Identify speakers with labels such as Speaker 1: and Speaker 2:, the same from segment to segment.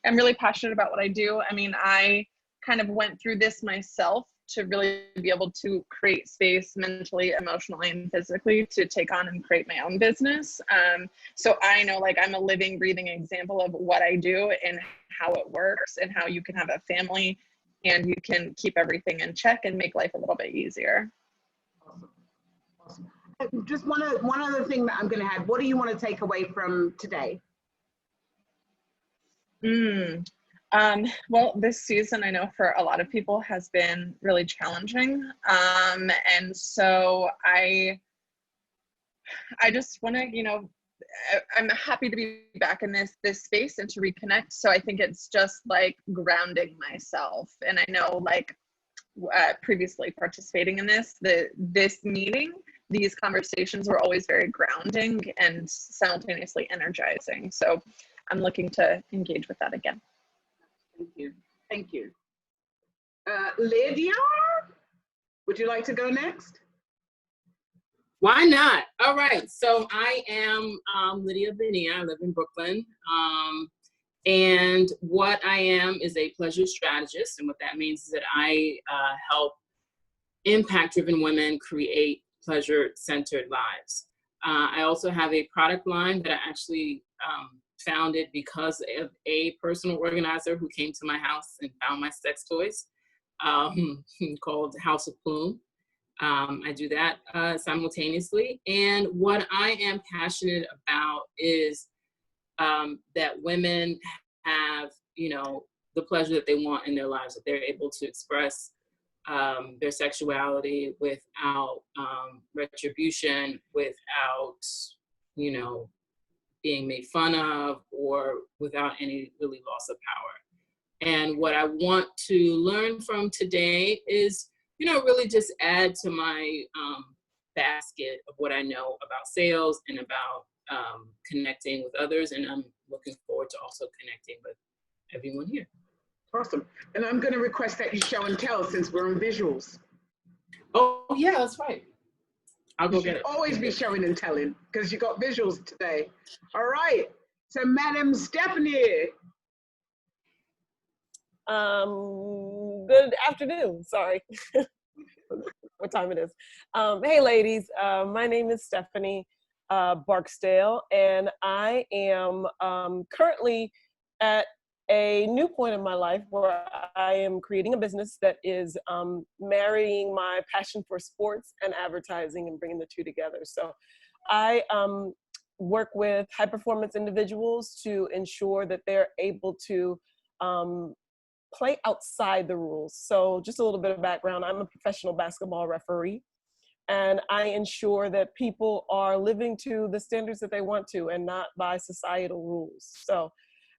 Speaker 1: I'm really passionate about what I do. I mean, I kind of went through this myself to really be able to create space mentally, emotionally, and physically to take on and create my own business. So I know, like, I'm a living, breathing example of what I do and how it works and how you can have a family and you can keep everything in check and make life a little bit easier.
Speaker 2: Awesome. Awesome. Just one other thing that I'm going to add. What do you want to take away from today?
Speaker 1: Well, this season, I know for a lot of people has been really challenging. And so I just want to, I'm happy to be back in this space and to reconnect. So I think it's just like grounding myself. And I know, like, previously participating in this meeting, these conversations were always very grounding and simultaneously energizing. So I'm looking to engage with that again.
Speaker 2: Thank you. Thank you. Lydia, would you like to go next?
Speaker 3: Why not? All right. So I am Lydia Benia. I live in Brooklyn. And what I am is a pleasure strategist. And what that means is that I help impact-driven women create pleasure-centered lives. I also have a product line that I actually founded because of a personal organizer who came to my house and found my sex toys, called House of Plume. I do that simultaneously. And what I am passionate about is that women have, the pleasure that they want in their lives, that they're able to express their sexuality without retribution, without, being made fun of, or without any really loss of power. And what I want to learn from today is, really just add to my basket of what I know about sales and about connecting with others. And I'm looking forward to also connecting with everyone here.
Speaker 2: Awesome. And I'm going to request that you show and tell since we're on visuals.
Speaker 3: Oh, yeah, that's right. I'll go get it.
Speaker 2: Always be showing and telling because you got visuals today. All right. So, Madam Stephanie.
Speaker 4: Good afternoon. Sorry. What time it is. Hey, ladies. My name is Stephanie Barksdale, and I am currently at a new point in my life where I am creating a business that is marrying my passion for sports and advertising and bringing the two together. So I work with high performance individuals to ensure that they're able to play outside the rules. So just a little bit of background, I'm a professional basketball referee, and I ensure that people are living to the standards that they want to and not by societal rules. So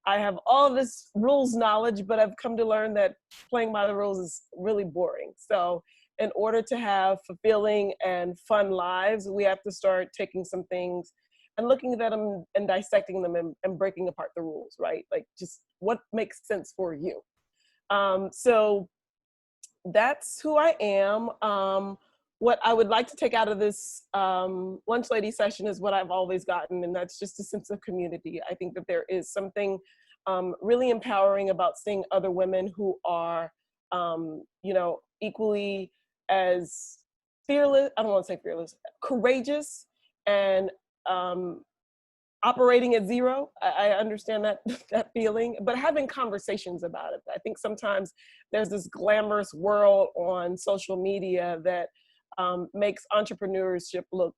Speaker 4: I have all this rules knowledge, but I've come to learn that playing by the rules is really boring. So in order to have fulfilling and fun lives, we have to start taking some things and looking at them and dissecting them and breaking apart the rules, right? Like just what makes sense for you. So that's who I am. What I would like to take out of this lunch lady session is what I've always gotten, and that's just a sense of community. I think that there is something really empowering about seeing other women who are, equally as fearless, I don't want to say fearless, courageous, and operating at zero. I understand that feeling, but having conversations about it. I think sometimes there's this glamorous world on social media that makes entrepreneurship look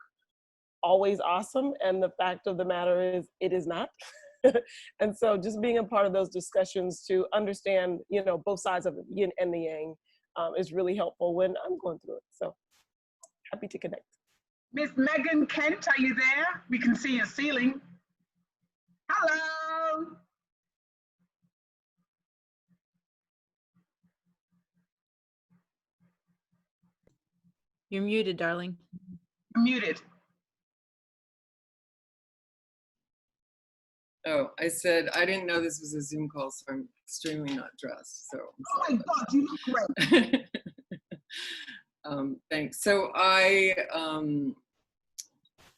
Speaker 4: always awesome, and the fact of the matter is it is not. And so just being a part of those discussions to understand, both sides of the yin and the yang is really helpful when I'm going through it. So happy to connect.
Speaker 2: Miss Megan Kent, are you there? We can see your ceiling. Hello.
Speaker 5: You're muted, darling.
Speaker 2: You're muted.
Speaker 6: Oh, I said, I didn't know this was a Zoom call, so I'm extremely not dressed. So
Speaker 2: oh my God, you look great.
Speaker 6: Thanks. So I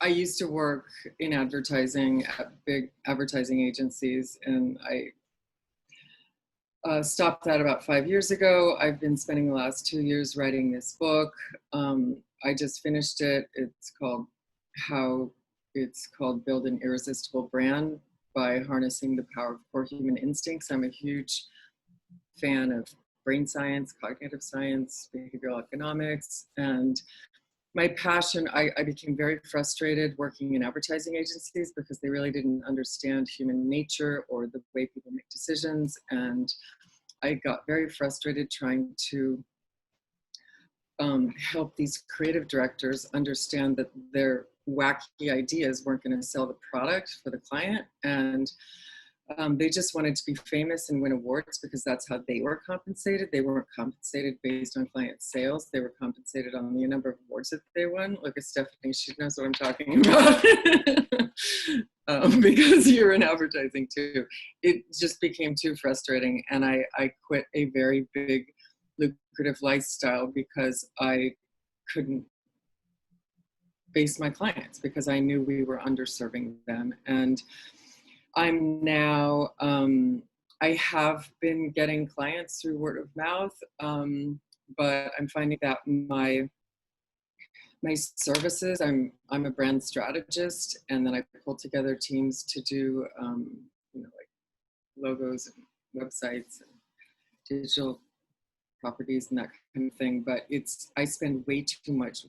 Speaker 6: used to work in advertising at big advertising agencies, and stopped that about 5 years ago. I've been spending the last 2 years writing this book. I just finished it. It's called Build an Irresistible Brand by Harnessing the Power of Core Human Instincts. I'm a huge fan of brain science, cognitive science, behavioral economics, and my passion, I became very frustrated working in advertising agencies because they really didn't understand human nature or the way people make decisions. And I got very frustrated trying to help these creative directors understand that their wacky ideas weren't going to sell the product for the client. And they just wanted to be famous and win awards because that's how they were compensated. They weren't compensated based on client sales. They were compensated on the number of awards that they won. Look at Stephanie, she knows what I'm talking about. Because you're in advertising too. It just became too frustrating, and I quit a very big lucrative lifestyle because I couldn't face my clients because I knew we were underserving them. And I'm now, I have been getting clients through word of mouth, but I'm finding that my services, I'm a brand strategist, and then I pull together teams to do, like logos and websites and digital properties and that kind of thing. But I spend way too much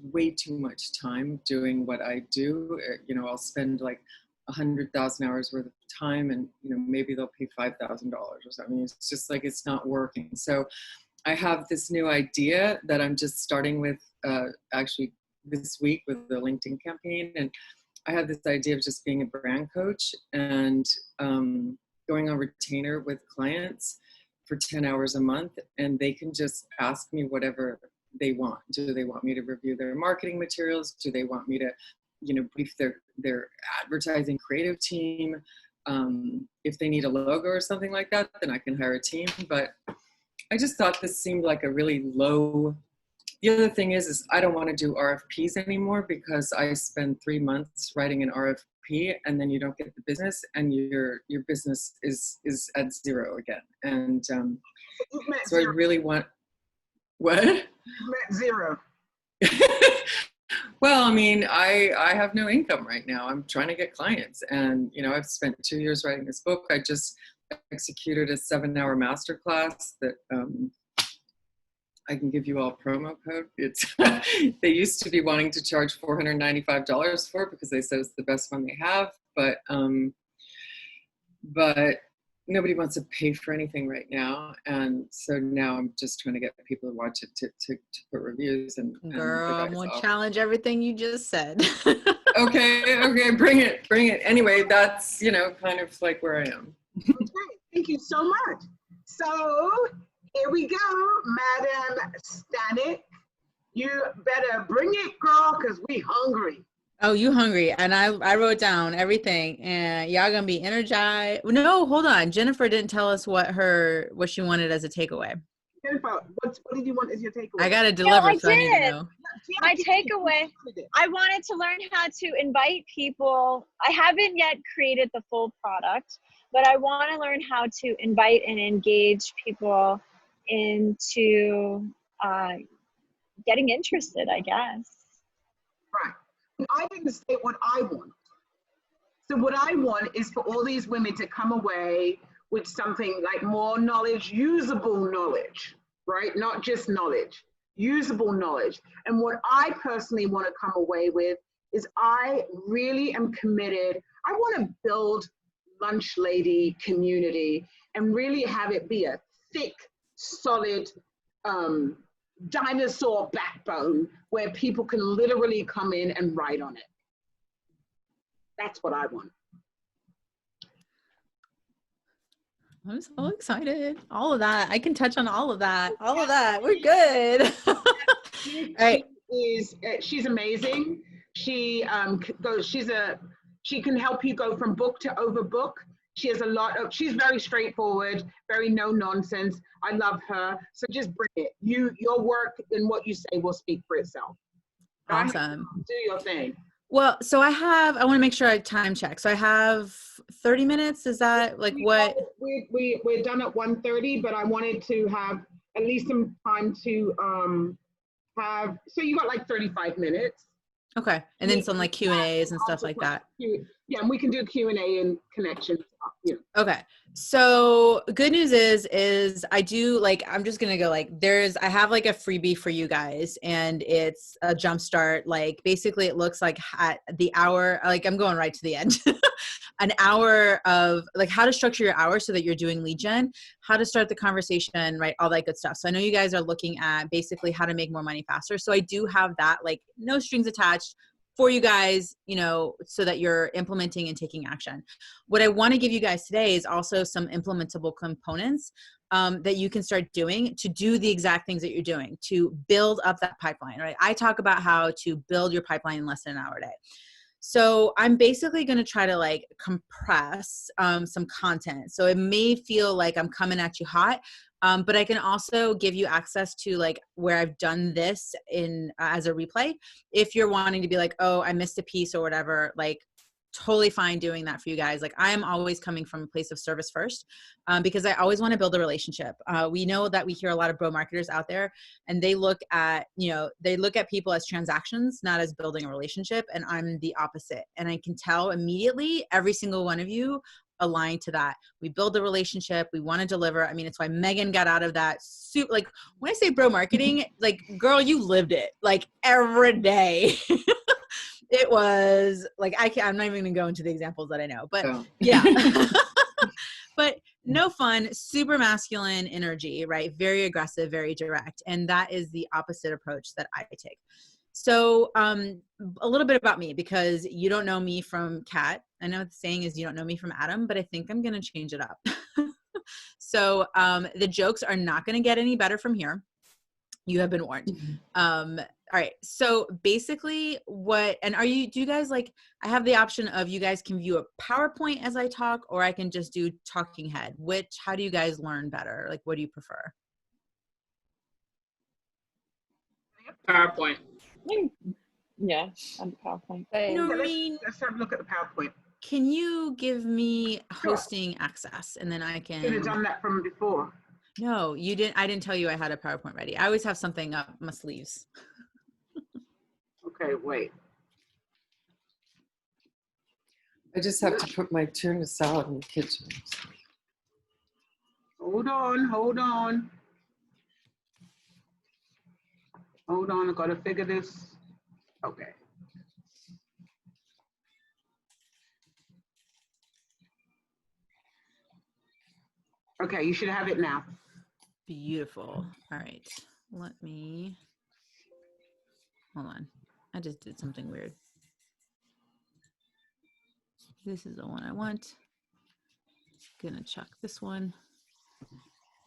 Speaker 6: time doing what I do. I'll spend like 100,000 hours worth of time, and maybe they'll pay $5,000 or something. It's just like it's not working. So I have this new idea that I'm just starting with actually this week with the LinkedIn campaign, and I have this idea of just being a brand coach and going on retainer with clients for 10 hours a month, and they can just ask me whatever they want. Do they want me to review their marketing materials? Do they want me to brief their advertising creative team? If they need a logo or something like that, then I can hire a team. But I just thought this seemed like a really low. The other thing is I don't want to do RFPs anymore because I spend 3 months writing an RFP and then you don't get the business and your business is at zero again. And so I really want, what?
Speaker 2: Met zero.
Speaker 6: Well, I mean, I have no income right now. I'm trying to get clients, and I've spent 2 years writing this book. I just executed a 7-hour masterclass that I can give you all a promo code. It's they used to be wanting to charge $495 for it because they said it's the best one they have, but nobody wants to pay for anything right now, and so now I'm just trying to get people to watch it to put reviews. And
Speaker 5: Girl, I'm gonna challenge everything you just said.
Speaker 6: Okay, bring it. Anyway, that's kind of like where I am.
Speaker 2: Okay, thank you so much. So here we go, Madam Stancik. You better bring it, girl, because we hungry.
Speaker 5: Oh, you hungry? And I wrote down everything, and y'all gonna be energized. No, hold on. Jennifer didn't tell us what she wanted as a takeaway.
Speaker 2: Jennifer, what did you want as your takeaway?
Speaker 5: I gotta deliver,
Speaker 7: I
Speaker 5: so I need to
Speaker 7: did.
Speaker 5: know.
Speaker 7: My takeaway, I wanted to learn how to invite people. I haven't yet created the full product, but I want to learn how to invite and engage people into getting interested, I guess.
Speaker 2: Right. I didn't say what I want. So what I want is for all these women to come away with something like more knowledge, usable knowledge, right? Not just knowledge, usable knowledge. And what I personally want to come away with is I really am committed. I want to build Lunch Lady community and really have it be a thick, solid, dinosaur backbone where people can literally come in and write on it. That's what I want.
Speaker 5: I'm so excited. All of that. I can touch on all of that. All of that. We're good. Right.
Speaker 2: She's amazing. She can help you go from book to overbook. She has she's very straightforward, very no nonsense. I love her. So just bring it. Your work and what you say will speak for itself.
Speaker 5: Awesome.
Speaker 2: Do your thing.
Speaker 5: Well, so I want to make sure I time check. So I have 30 minutes. Is that like what?
Speaker 2: We're done at 1:30, but I wanted to have at least some time to have, so you got like 35 minutes.
Speaker 5: Okay. And then some like Q&As and stuff like that.
Speaker 2: Yeah, and we can do Q&A and connection stuff. Yeah.
Speaker 5: Okay. So good news is I do like, I'm just going to go like, I have like a freebie for you guys, and it's a jumpstart. Like basically it looks like at the hour, like I'm going right to the end, an hour of like how to structure your hour so that you're doing lead gen, how to start the conversation, right? All that good stuff. So I know you guys are looking at basically how to make more money faster. So I do have that, like no strings attached for you guys, you know, so that you're implementing and taking action. What I want to give you guys today is also some implementable components that you can start doing to do the exact things that you're doing to build up that pipeline, right? I talk about how to build your pipeline in less than an hour a day. So I'm basically going to try to like compress some content. So it may feel like I'm coming at you hot, but I can also give you access to like where I've done this in as a replay. If you're wanting to be like, oh, I missed a piece or whatever, like totally fine doing that for you guys. Like I'm always coming from a place of service first because I always want to build a relationship. We know that we hear a lot of bro marketers out there, and they look at, you know, they look at people as transactions, not as building a relationship. And I'm the opposite. And I can tell immediately every single one of you aligned to that. We build a relationship. We want to deliver. I mean, it's why Megan got out of that soup. Like when I say bro marketing, like girl, you lived it like every day. It was like, I'm not even going to go into the examples that I know, but yeah, but no fun, super masculine energy, right? Very aggressive, very direct. And that is the opposite approach that I take. So a little bit about me, because you don't know me from Cat. I know the saying is you don't know me from Adam, but I think I'm going to change it up. So the jokes are not going to get any better from here. You have been warned. All right. So basically do you guys like, I have the option of you guys can view a PowerPoint as I talk, or I can just do talking head. How do you guys learn better? Like, what do you prefer?
Speaker 3: PowerPoint.
Speaker 1: Yeah, on PowerPoint.
Speaker 5: Noreen,
Speaker 2: let's have a look at the PowerPoint.
Speaker 5: can you give me hosting access, and then I can.
Speaker 2: Should have done that from before.
Speaker 5: No, you didn't. I didn't tell you I had a PowerPoint ready. I always have something up my sleeves.
Speaker 2: Okay, wait.
Speaker 6: I just have to put my tuna salad in the kitchen.
Speaker 2: Hold on. Hold on, I gotta figure this. Okay. Okay, you should have it now.
Speaker 5: Beautiful. All right. Let me, hold on. I just did something weird. This is the one I want. Gonna chuck this one.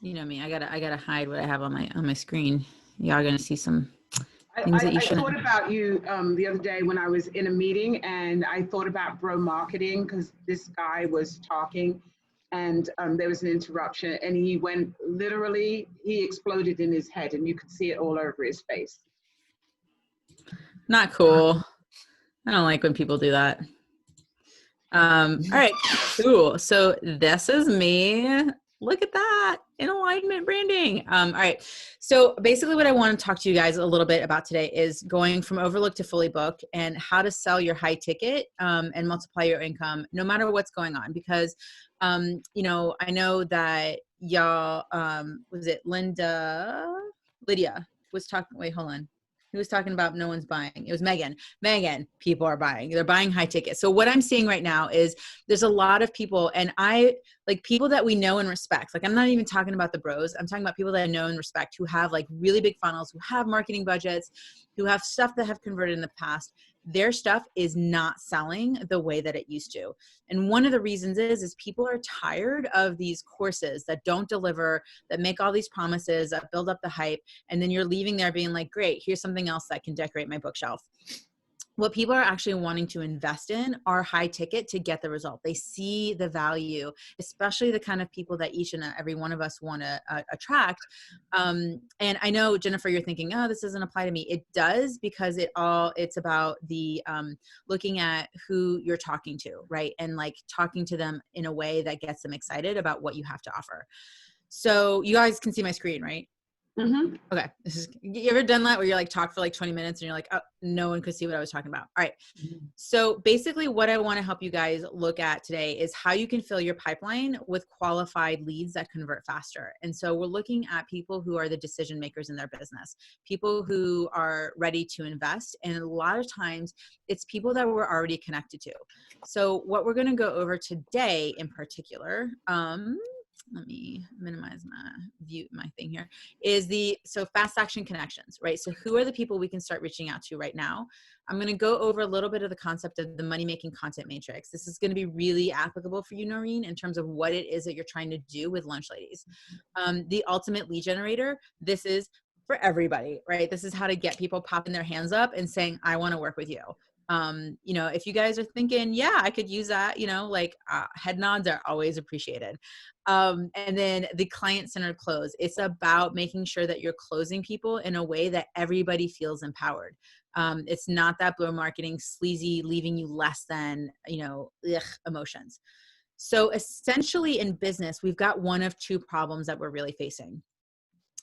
Speaker 5: You know me, I gotta hide what I have on my screen. Y'all gonna see some things that you shouldn't.
Speaker 2: I thought about you the other day when I was in a meeting, and I thought about bro marketing because this guy was talking, and there was an interruption, and he went literally, he exploded in his head, and you could see it all over his face.
Speaker 5: Not cool. I don't like when people do that. All right, cool. So this is me. Look at that, in alignment branding. All right. So basically what I want to talk to you guys a little bit about today is going from overlook to fully booked, and how to sell your high ticket and multiply your income no matter what's going on. Because, you know, I know that y'all, was it Lydia was talking, wait, hold on. Who was talking about no one's buying? It was Megan. Megan, people are buying. They're buying high tickets. So what I'm seeing right now is there's a lot of people, and I like people that we know and respect. Like I'm not even talking about the bros. I'm talking about people that I know and respect who have like really big funnels, who have marketing budgets, who have stuff that have converted in the past. Their stuff is not selling the way that it used to. And one of the reasons is people are tired of these courses that don't deliver, that make all these promises, that build up the hype. And then you're leaving there being like, great, here's something else that can decorate my bookshelf. what people are actually wanting to invest in are high ticket to get the result. They see the value, especially the kind of people that each and every one of us want to attract. And I know, Jennifer, you're thinking, oh, this doesn't apply to me. It does, because it's about the looking at who you're talking to, right? And like talking to them in a way that gets them excited about what you have to offer. So you guys can see my screen, right?
Speaker 2: Mm-hmm.
Speaker 5: Okay. You ever done that where you're like talk for like 20 minutes and you're like, oh, no one could see what I was talking about. All right. So basically what I want to help you guys look at today is how you can fill your pipeline with qualified leads that convert faster. And so we're looking at people who are the decision makers in their business, people who are ready to invest. And a lot of times it's people that we're already connected to. So what we're going to go over today in particular, let me minimize my thing here, is so fast action connections, right? So who are the people we can start reaching out to right now? I'm going to go over a little bit of the concept of the money-making content matrix. This is going to be really applicable for you, Noreen, in terms of what it is that you're trying to do with Lunch Ladies. The ultimate lead generator, this is for everybody, right? This is how to get people popping their hands up and saying, I want to work with you. You know, if you guys are thinking, yeah, I could use that, you know, like head nods are always appreciated. And then the client-centered close, it's about making sure that you're closing people in a way that everybody feels empowered. It's not that blow marketing, sleazy, leaving you less than, you know, emotions. So essentially in business, we've got one of two problems that we're really facing,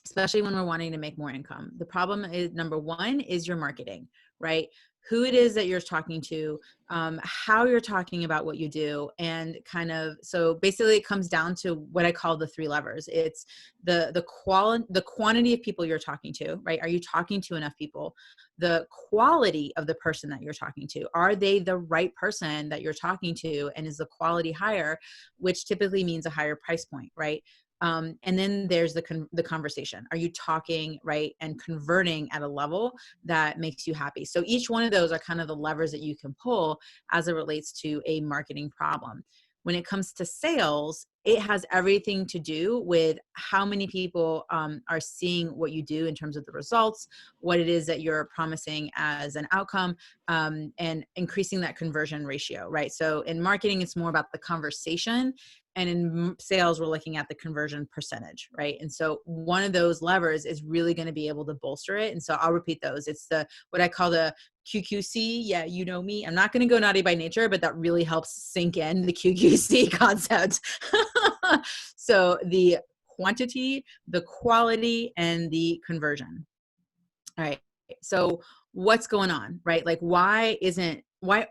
Speaker 5: especially when we're wanting to make more income. The problem is, number one, is your marketing, right? Who it is that you're talking to, how you're talking about what you do, and kind of, so basically it comes down to what I call the three levers. It's the quantity of people you're talking to, right? Are you talking to enough people? The quality of the person that you're talking to. Are they the right person that you're talking to? And is the quality higher, which typically means a higher price point, right? And then there's the conversation. Are you talking, right, and converting at a level that makes you happy? So each one of those are kind of the levers that you can pull as it relates to a marketing problem. When it comes to sales, it has everything to do with how many people are seeing what you do in terms of the results, what it is that you're promising as an outcome, and increasing that conversion ratio, right? So in marketing, it's more about the conversation. And in sales, we're looking at the conversion percentage, right? And so one of those levers is really going to be able to bolster it. And so I'll repeat those. It's what I call the QQC. Yeah, you know me. I'm not going to go naughty by nature, but that really helps sink in the QQC concept. So the quantity, the quality, and the conversion. All right. So what's going on, right? Like why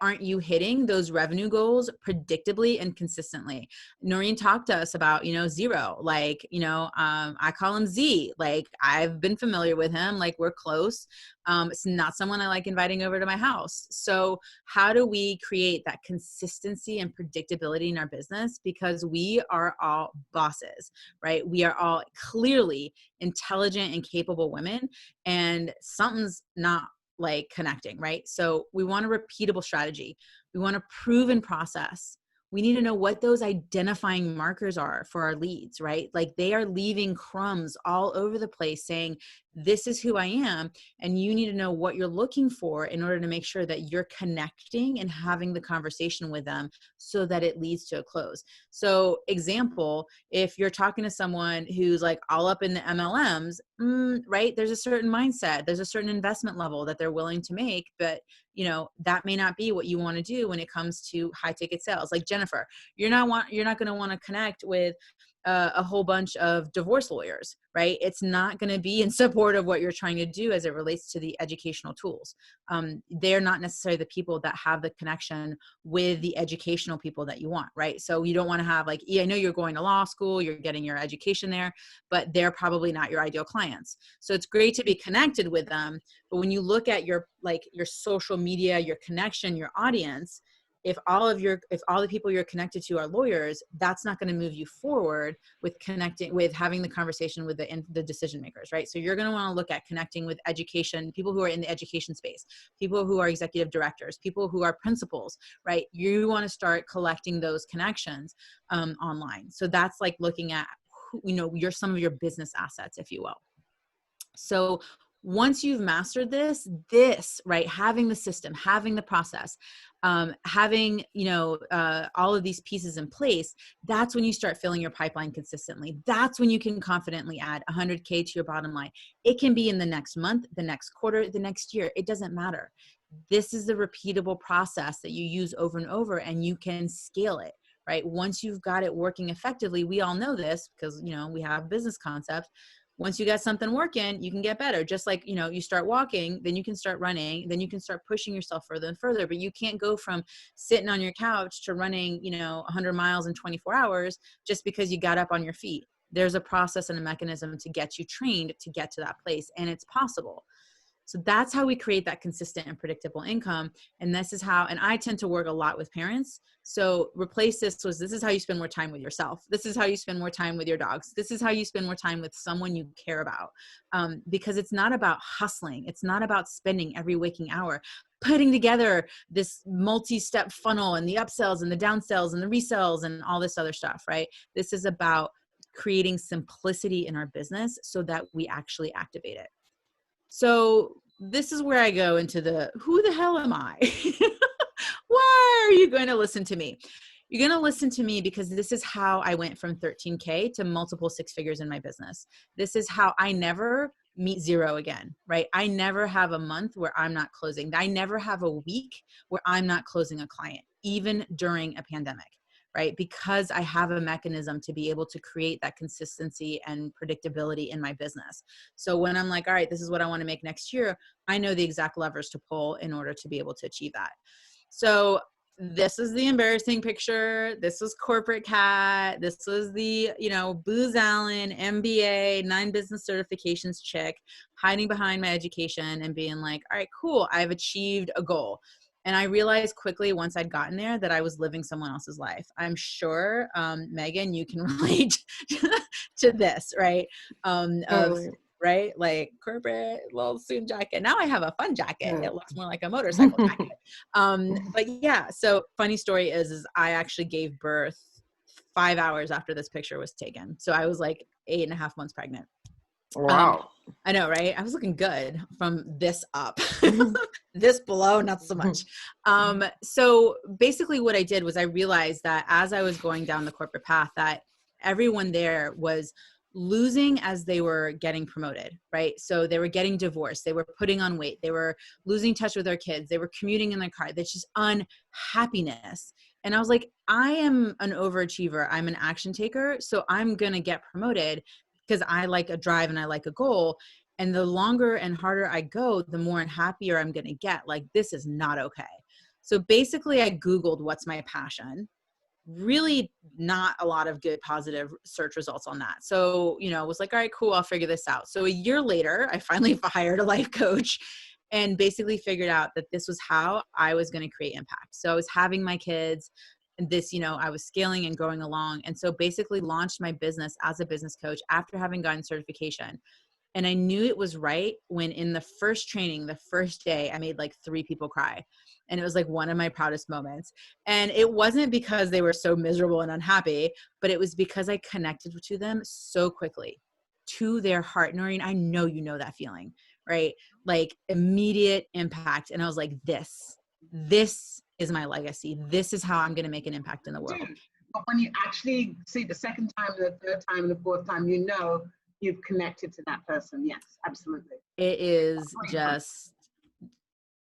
Speaker 5: aren't you hitting those revenue goals predictably and consistently? Noreen talked to us about, Zero, like, I call him Z, like I've been familiar with him, like we're close. It's not someone I like inviting over to my house. So how do we create that consistency and predictability in our business? Because we are all bosses, right? We are all clearly intelligent and capable women, and something's not like connecting, right? So we want a repeatable strategy. We want a proven process. We need to know what those identifying markers are for our leads, right? Like they are leaving crumbs all over the place saying, this is who I am. And you need to know what you're looking for in order to make sure that you're connecting and having the conversation with them so that it leads to a close. So example, if you're talking to someone who's like all up in the MLMs, right? There's a certain mindset, there's a certain investment level that they're willing to make, but that may not be what you want to do when it comes to high ticket sales. Like Jennifer, you're not going to want to connect with a whole bunch of divorce lawyers, right? It's not going to be in support of what you're trying to do as it relates to the educational tools. They're not necessarily the people that have the connection with the educational people that you want, right? So you don't want to have I know you're going to law school, you're getting your education there, but they're probably not your ideal clients. So it's great to be connected with them. But when you look at your social media, your connection, your audience, if all the people you're connected to are lawyers, that's not going to move you forward with having the conversation with the decision makers, right? So you're going to want to look at connecting with education, people who are in the education space, people who are executive directors, people who are principals, right? You want to start collecting those connections online. So that's like looking at, some of your business assets, if you will. So Once you've mastered this, right, having the system, having the process, having, all of these pieces in place, that's when you start filling your pipeline consistently. That's when you can confidently add 100K to your bottom line. It can be in the next month, the next quarter, the next year. It doesn't matter. This is the repeatable process that you use over and over, and you can scale it, right? Once you've got it working effectively, we all know this because, we have business concepts. Once you got something working, you can get better. Just like, you start walking, then you can start running, then you can start pushing yourself further and further. But you can't go from sitting on your couch to running, 100 miles in 24 hours just because you got up on your feet. There's a process and a mechanism to get you trained to get to that place, and it's possible. So that's how we create that consistent and predictable income. And this is how, and I tend to work a lot with parents. So replace this is how you spend more time with yourself. This is how you spend more time with your dogs. This is how you spend more time with someone you care about. Because it's not about hustling. It's not about spending every waking hour putting together this multi-step funnel and the upsells and the downsells and the resells and all this other stuff, right? This is about creating simplicity in our business so that we actually activate it. So this is where I go into who the hell am I? Why are you going to listen to me? You're going to listen to me because this is how I went from 13K to multiple six figures in my business. This is how I never meet zero again, right? I never have a month where I'm not closing. I never have a week where I'm not closing a client, even during a pandemic, right? Because I have a mechanism to be able to create that consistency and predictability in my business. So when I'm like, all right, this is what I want to make next year, I know the exact levers to pull in order to be able to achieve that. So this is the embarrassing picture. This was corporate Cat. This was the, Booz Allen, MBA, 9 business certifications chick, hiding behind my education and being like, all right, cool. I've achieved a goal. And I realized quickly once I'd gotten there that I was living someone else's life. I'm sure, Megan, you can relate to this, right? Right? Like corporate little suit jacket. Now I have a fun jacket. It looks more like a motorcycle jacket. But yeah, so funny story is I actually gave birth 5 hours after this picture was taken. So I was like 8.5 months pregnant.
Speaker 8: Wow.
Speaker 5: I know, right? I was looking good from this up. This below, not so much. So basically what I did was I realized that as I was going down the corporate path, that everyone there was losing as they were getting promoted, right? So they were getting divorced. They were putting on weight. They were losing touch with their kids. They were commuting in their car. That's just unhappiness. And I was like, I am an overachiever. I'm an action taker. So I'm going to get promoted because I like a drive and I like a goal. And the longer and harder I go, the more unhappier I'm going to get. Like, this is not okay. So basically I Googled what's my passion. Really not a lot of good positive search results on that. So, I was like, all right, cool. I'll figure this out. So a year later, I finally hired a life coach and basically figured out that this was how I was going to create impact. So I was having my kids and this, I was scaling and growing along. And so basically launched my business as a business coach after having gotten certification. And I knew it was right when in the first training, the first day, I made like 3 people cry. And it was like one of my proudest moments. And it wasn't because they were so miserable and unhappy, but it was because I connected to them so quickly, to their heart. Noreen, I know you know that feeling, right? Like immediate impact. And I was like, this is my legacy. This is how I'm going to make an impact in the world.
Speaker 2: But when you actually see the second time, the third time, and the fourth time, you've connected to that person. Yes, absolutely.
Speaker 5: It is just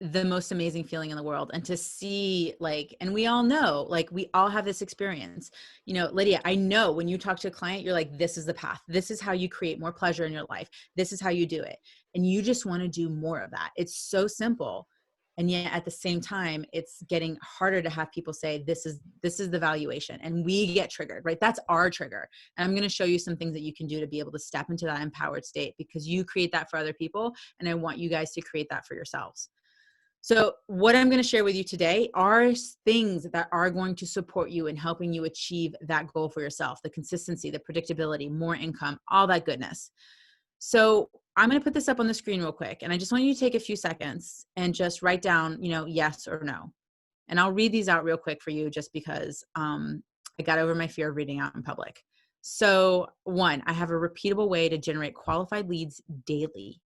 Speaker 5: the most amazing feeling in the world. And to see and we all know, we all have this experience, Lydia, I know when you talk to a client, you're like, this is the path. This is how you create more pleasure in your life. This is how you do it. And you just want to do more of that. It's so simple. And yet at the same time, it's getting harder to have people say, this is the valuation. And we get triggered, right? That's our trigger. And I'm going to show you some things that you can do to be able to step into that empowered state, because you create that for other people. And I want you guys to create that for yourselves. So what I'm going to share with you today are things that are going to support you in helping you achieve that goal for yourself, the consistency, the predictability, more income, all that goodness. So I'm going to put this up on the screen real quick. And I just want you to take a few seconds and just write down, yes or no. And I'll read these out real quick for you just because I got over my fear of reading out in public. So 1, I have a repeatable way to generate qualified leads daily.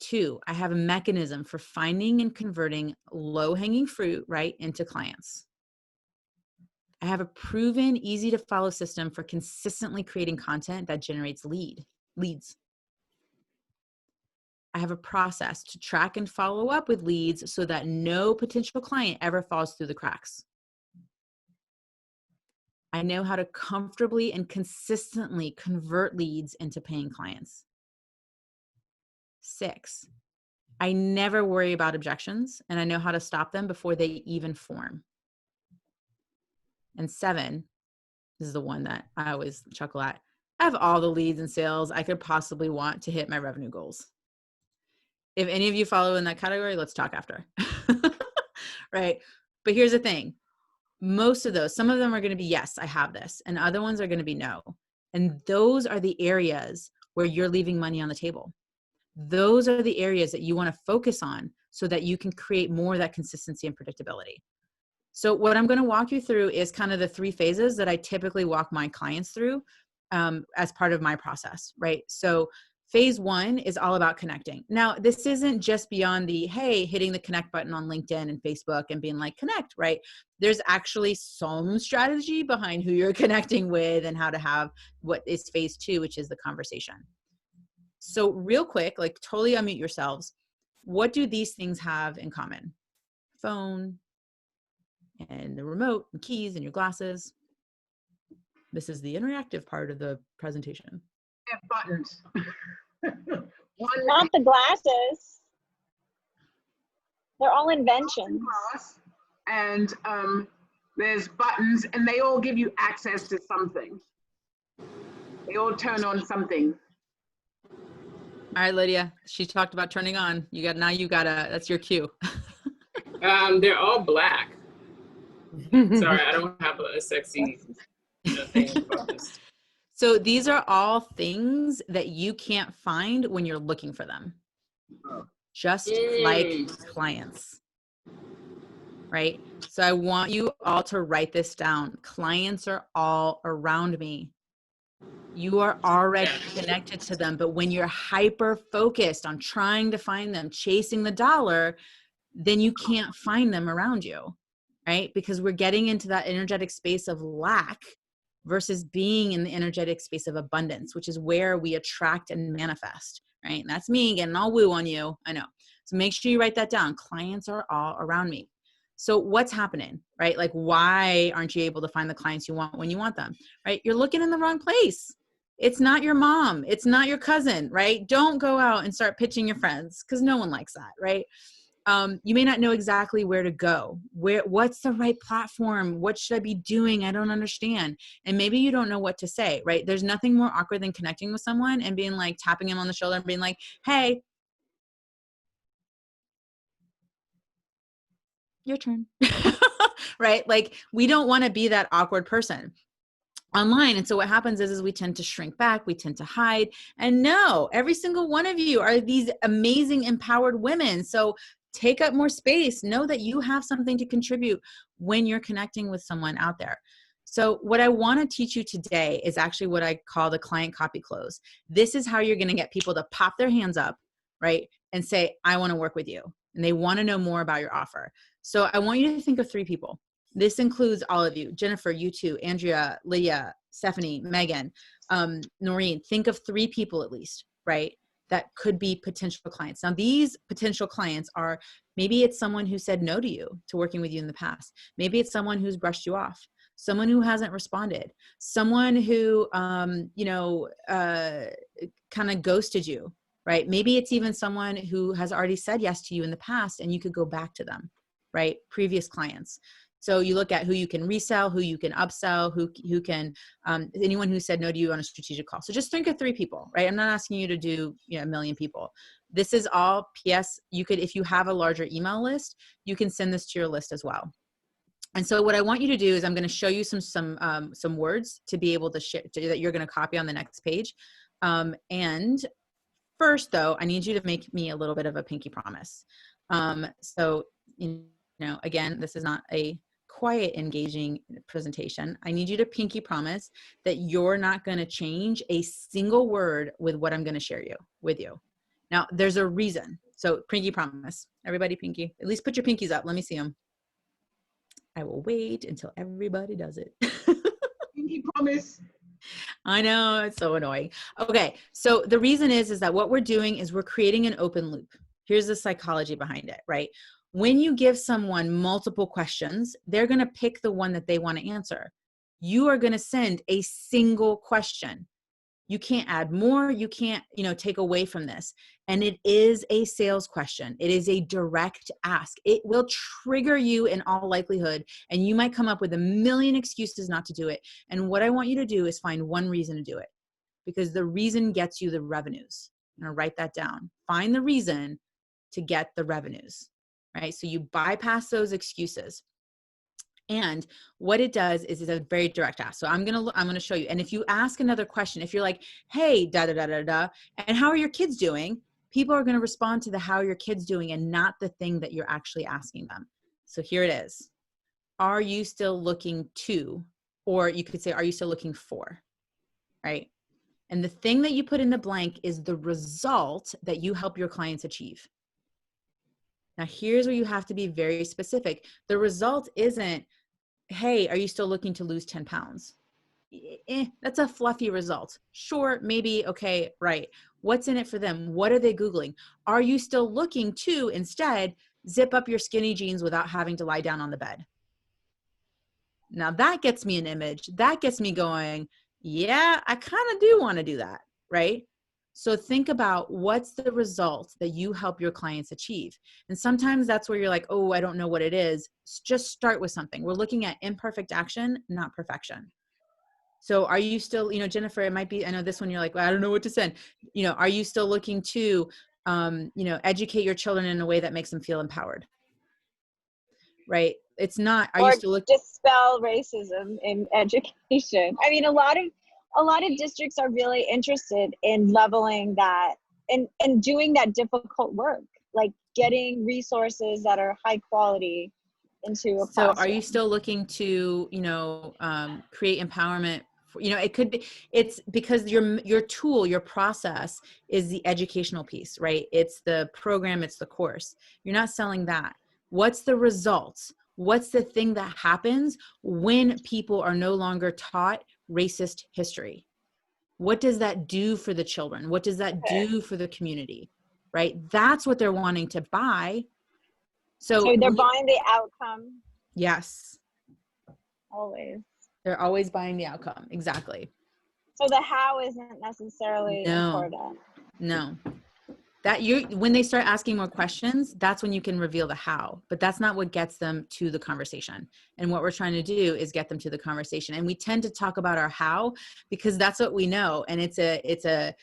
Speaker 5: 2, I have a mechanism for finding and converting low-hanging fruit, right, into clients. I have a proven, easy to follow system for consistently creating content that generates leads. I have a process to track and follow up with leads so that no potential client ever falls through the cracks. I know how to comfortably and consistently convert leads into paying clients. 6, I never worry about objections, and I know how to stop them before they even form. And 7, this is the one that I always chuckle at. I have all the leads and sales I could possibly want to hit my revenue goals. If any of you follow in that category, let's talk after. Right? But here's the thing. Most of those, some of them are going to be, yes, I have this. And other ones are going to be no. And those are the areas where you're leaving money on the table. Those are the areas that you want to focus on so that you can create more of that consistency and predictability. So what I'm going to walk you through is kind of the 3 phases that I typically walk my clients through as part of my process, right? So phase 1 is all about connecting. Now, this isn't just beyond the, hey, hitting the connect button on LinkedIn and Facebook and being like, connect, right? There's actually some strategy behind who you're connecting with and how to have what is phase 2, which is the conversation. So real quick, like totally unmute yourselves. What do these things have in common? Phone and the remote and keys and your glasses. This is the interactive part of the presentation.
Speaker 2: Have buttons.
Speaker 7: Not the glasses. They're all inventions.
Speaker 2: Glass, and there's buttons, and they all give you access to something. They all turn on something.
Speaker 5: All right, Lydia, she talked about turning on. That's your cue.
Speaker 3: They're all black. Sorry, I don't have a sexy thing about this.
Speaker 5: So these are all things that you can't find when you're looking for them. Just like clients, right? So I want you all to write this down. Clients are all around me. You are already connected to them, but when you're hyper focused on trying to find them, chasing the dollar, then you can't find them around you, right? Because we're getting into that energetic space of lack versus being in the energetic space of abundance, which is where we attract and manifest, right? And that's me getting all woo on you. I know. So make sure you write that down. Clients are all around me. So what's happening, right? Like, why aren't you able to find the clients you want when you want them, right? You're looking in the wrong place. It's not your mom. It's not your cousin, right? Don't go out and start pitching your friends because no one likes that, right? You may not know exactly where to go. What's the right platform? What should I be doing? I don't understand. And maybe you don't know what to say, right? There's nothing more awkward than connecting with someone and being like, tapping him on the shoulder and being like, hey, your turn, right? Like, we don't want to be that awkward person online. And so what happens is we tend to shrink back, we tend to hide. And no, every single one of you are these amazing, empowered women. So take up more space. Know that you have something to contribute when you're connecting with someone out there. So what I want to teach you today is actually what I call the client copy close. This is how you're going to get people to pop their hands up, right? And say, I want to work with you. And they want to know more about your offer. So I want you to think of 3 people. This includes all of you: Jennifer, you too, Andrea, Lydia, Stephanie, Megan, Noreen. Think of 3 people at least, right? That could be potential clients. Now, these potential clients are, maybe it's someone who said no to you, to working with you in the past. Maybe it's someone who's brushed you off, someone who hasn't responded, someone who, kind of ghosted you, right? Maybe it's even someone who has already said yes to you in the past and you could go back to them, right? Previous clients. So you look at who you can resell, who you can upsell, who can, anyone who said no to you on a strategic call. So just think of 3 people, right? I'm not asking you to do, a million people. This is all PS. You could, if you have a larger email list, you can send this to your list as well. And so what I want you to do is I'm going to show you some words to be able to share that you're going to copy on the next page. And first though, I need you to make me a little bit of a pinky promise. So, again, this is not a quiet, engaging presentation. I need you to pinky promise that you're not going to change a single word with what I'm going to share with you. Now, there's a reason. So pinky promise. Everybody pinky. At least put your pinkies up. Let me see them. I will wait until everybody does it.
Speaker 2: Pinky promise.
Speaker 5: I know, it's so annoying. Okay, so the reason is that what we're doing is we're creating an open loop. Here's the psychology behind it, right? When you give someone multiple questions, they're going to pick the one that they want to answer. You are going to send a single question. You can't add more. You can't, take away from this. And it is a sales question. It is a direct ask. It will trigger you in all likelihood. And you might come up with a million excuses not to do it. And what I want you to do is find one reason to do it, because the reason gets you the revenues. I'm going to write that down. Find the reason to get the revenues, right? So you bypass those excuses. And what it does is it's a very direct ask. So I'm gonna show you. And if you ask another question, if you're like, hey, da da da da da, and how are your kids doing? People are gonna respond to the how are your kids doing and not the thing that you're actually asking them. So here it is. Are you still looking to, or you could say, are you still looking for, right? And the thing that you put in the blank is the result that you help your clients achieve. Now, here's where you have to be very specific. The result isn't, hey, are you still looking to lose 10 pounds? That's a fluffy result. Sure, maybe, okay, right. What's in it for them? What are they Googling? Are you still looking to instead zip up your skinny jeans without having to lie down on the bed? Now that gets me an image. That gets me going, yeah, I kind of do want to do that, right? So think about what's the result that you help your clients achieve. And sometimes that's where you're like, oh, I don't know what it is. Just start with something. We're looking at imperfect action, not perfection. So are you still, Jennifer, it might be, I know this one, you're like, well, I don't know what to send. Are you still looking to, educate your children in a way that makes them feel empowered? Right? It's not, are
Speaker 7: or
Speaker 5: you still looking?
Speaker 7: dispel racism in education. I mean, a lot of districts are really interested in leveling that and doing that difficult work, like getting resources that are high quality into a classroom.
Speaker 5: So are you still looking to, create empowerment? It could be, it's because your tool, your process is the educational piece, right? It's the program, it's the course. You're not selling that. What's the results? What's the thing that happens when people are no longer taught racist history? What does that do for the children? What does that do for the community, right? That's what they're wanting to buy. So
Speaker 7: they're buying the outcome.
Speaker 5: Yes.
Speaker 7: Always.
Speaker 5: They're always buying the outcome. Exactly.
Speaker 7: So the how isn't necessarily important.
Speaker 5: No. When they start asking more questions, that's when you can reveal the how, but that's not what gets them to the conversation. And what we're trying to do is get them to the conversation. And we tend to talk about our how because that's what we know. And it's a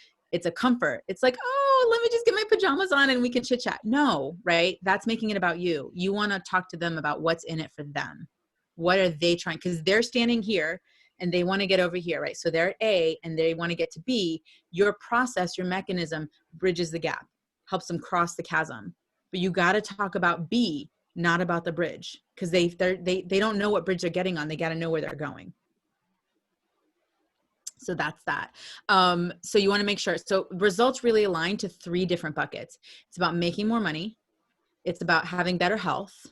Speaker 5: comfort. It's like, oh, let me just get my pajamas on and we can chit chat. No, right? That's making it about you. You want to talk to them about what's in it for them. What are they trying? Because they're standing here and they want to get over here, right? So they're at A and they want to get to B. Your process, your mechanism bridges the gap, helps them cross the chasm. But you got to talk about B, not about the bridge, because they don't know what bridge they're getting on. They got to know where they're going. So that's that. So you want to make sure. So results really align to 3 different buckets. It's about making more money. It's about having better health.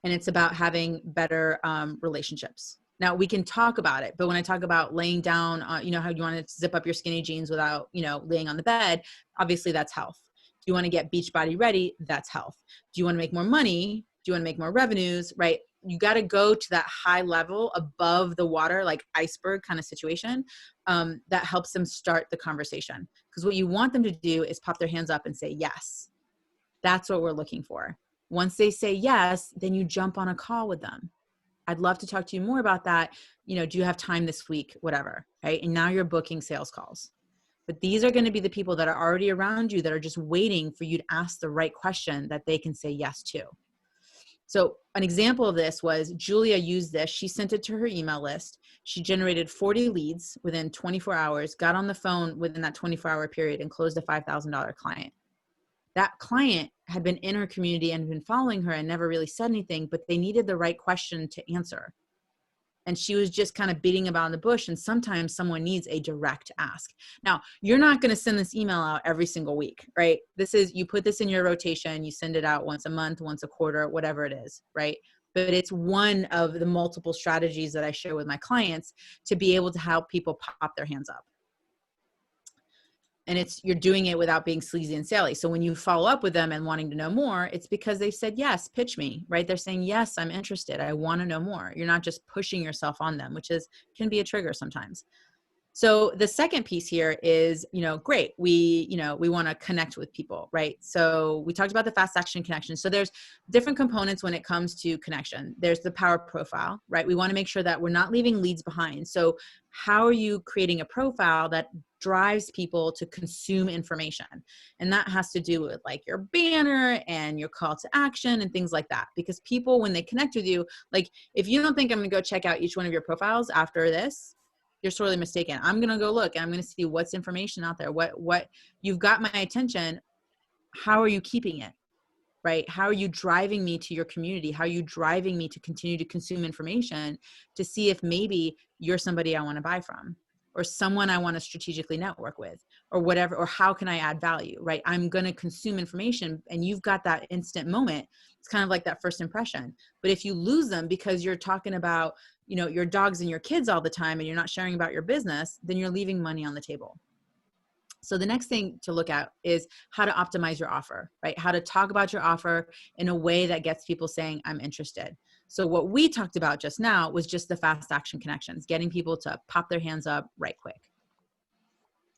Speaker 5: And it's about having better relationships. Now we can talk about it, but when I talk about laying down, how you want to zip up your skinny jeans without, laying on the bed, obviously that's health. Do you want to get beach body ready? That's health. Do you want to make more money? Do you want to make more revenues? Right? You got to go to that high level above the water, like iceberg kind of situation that helps them start the conversation. Because what you want them to do is pop their hands up and say yes. That's what we're looking for. Once they say yes, then you jump on a call with them. I'd love to talk to you more about that. Do you have time this week? Whatever, right? And now you're booking sales calls. But these are going to be the people that are already around you that are just waiting for you to ask the right question that they can say yes to. So an example of this was Julia used this. She sent it to her email list. She generated 40 leads within 24 hours, got on the phone within that 24-hour period and closed a $5,000 client. That client had been in her community and been following her and never really said anything, but they needed the right question to answer. and she was just kind of beating about in the bush. And sometimes someone needs a direct ask. Now, you're not going to send this email out every single week, right? This is, you put this in your rotation, you send it out once a month, once a quarter, whatever it is, right? But it's one of the multiple strategies that I share with my clients to be able to help people pop their hands up. And it's, you're doing it without being sleazy and salesy. So when you follow up with them and wanting to know more, it's because they said, yes, pitch me, right? They're saying, yes, I'm interested. I want to know more. You're not just pushing yourself on them, which is, can be a trigger sometimes. So the second piece here is, great. We want to connect with people, right? So we talked about the fast action connection. So there's different components when it comes to connection. There's the power profile, right? We want to make sure that we're not leaving leads behind. So how are you creating a profile that drives people to consume information? And that has to do with like your banner and your call to action and things like that. Because people, when they connect with you, like if you don't think I'm going to go check out each one of your profiles after this, you're sorely mistaken. I'm going to go look and I'm going to see what's information out there. What you've got my attention. How are you keeping it? Right? How are you driving me to your community? How are you driving me to continue to consume information to see if maybe you're somebody I want to buy from, or someone I want to strategically network with, or whatever, or how can I add value, right? I'm going to consume information and you've got that instant moment. It's kind of like that first impression. But if you lose them because you're talking about, your dogs and your kids all the time and you're not sharing about your business, then you're leaving money on the table. So the next thing to look at is how to optimize your offer, right? How to talk about your offer in a way that gets people saying, I'm interested. So what we talked about just now was just the fast action connections, getting people to pop their hands up right quick.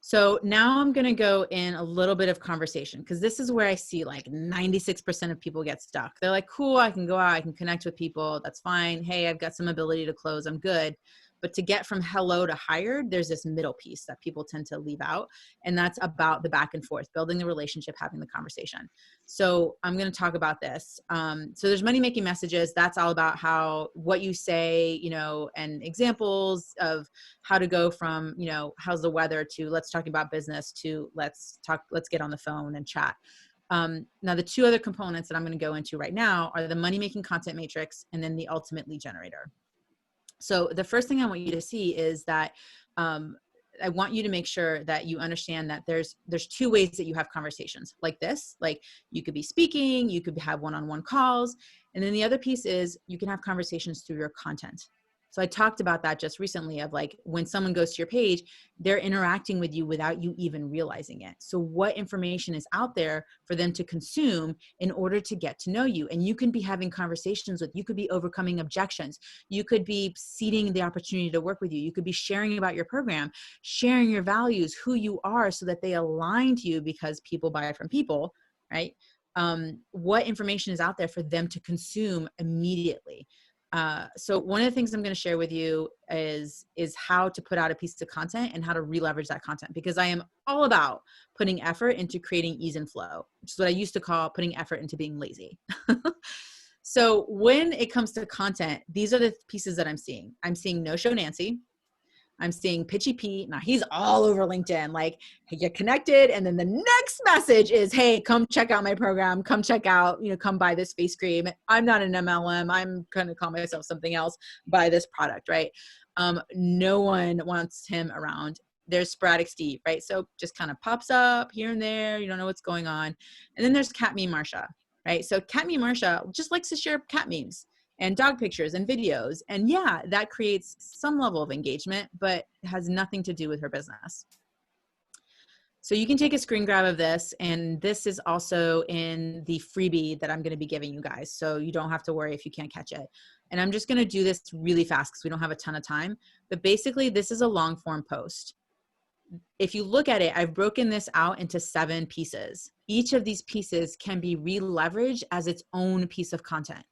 Speaker 5: So now I'm going to go in a little bit of conversation, because this is where I see like 96% of people get stuck. They're like, cool, I can go out, I can connect with people. That's fine. Hey, I've got some ability to close. I'm good. But to get from hello to hired, there's this middle piece that people tend to leave out. And that's about the back and forth, building the relationship, having the conversation. So I'm going to talk about this. So there's money making messages. That's all about what you say, and examples of how to go from, how's the weather to let's talk about business to let's get on the phone and chat. Now, the two other components that I'm going to go into right now are the money making content matrix and then the ultimate lead generator. So the first thing I want you to see is that I want you to make sure that you understand that there's two ways that you have conversations like this. Like you could be speaking, you could have one-on-one calls. And then the other piece is you can have conversations through your content. So I talked about that just recently of like when someone goes to your page, they're interacting with you without you even realizing it. So what information is out there for them to consume in order to get to know you? And you can be having conversations with, you could be overcoming objections. You could be seeding the opportunity to work with you. You could be sharing about your program, sharing your values, who you are, so that they align to you, because people buy from people, right? What information is out there for them to consume immediately? So one of the things I'm going to share with you is how to put out a piece of content and how to re-leverage that content, because I am all about putting effort into creating ease and flow, which is what I used to call putting effort into being lazy. So when it comes to content, these are the pieces that I'm seeing. I'm seeing No Show Nancy. I'm seeing Pitchy Pete. Now he's all over LinkedIn. Like, hey, get connected. And then the next message is, hey, come check out my program. Come check out, come buy this face cream. I'm not an MLM. I'm going to call myself something else. Buy this product, right? No one wants him around. There's Sporadic Steve, right? So just kind of pops up here and there. You don't know what's going on. And then there's Cat Meme Marsha, right? So Cat Meme Marsha just likes to share cat memes and dog pictures and videos. And yeah, that creates some level of engagement, but it has nothing to do with her business. So you can take a screen grab of this, and this is also in the freebie that I'm going to be giving you guys. So you don't have to worry if you can't catch it. And I'm just going to do this really fast because we don't have a ton of time, but basically this is a long form post. If you look at it, I've broken this out into 7 pieces. Each of these pieces can be re-leveraged as its own piece of content.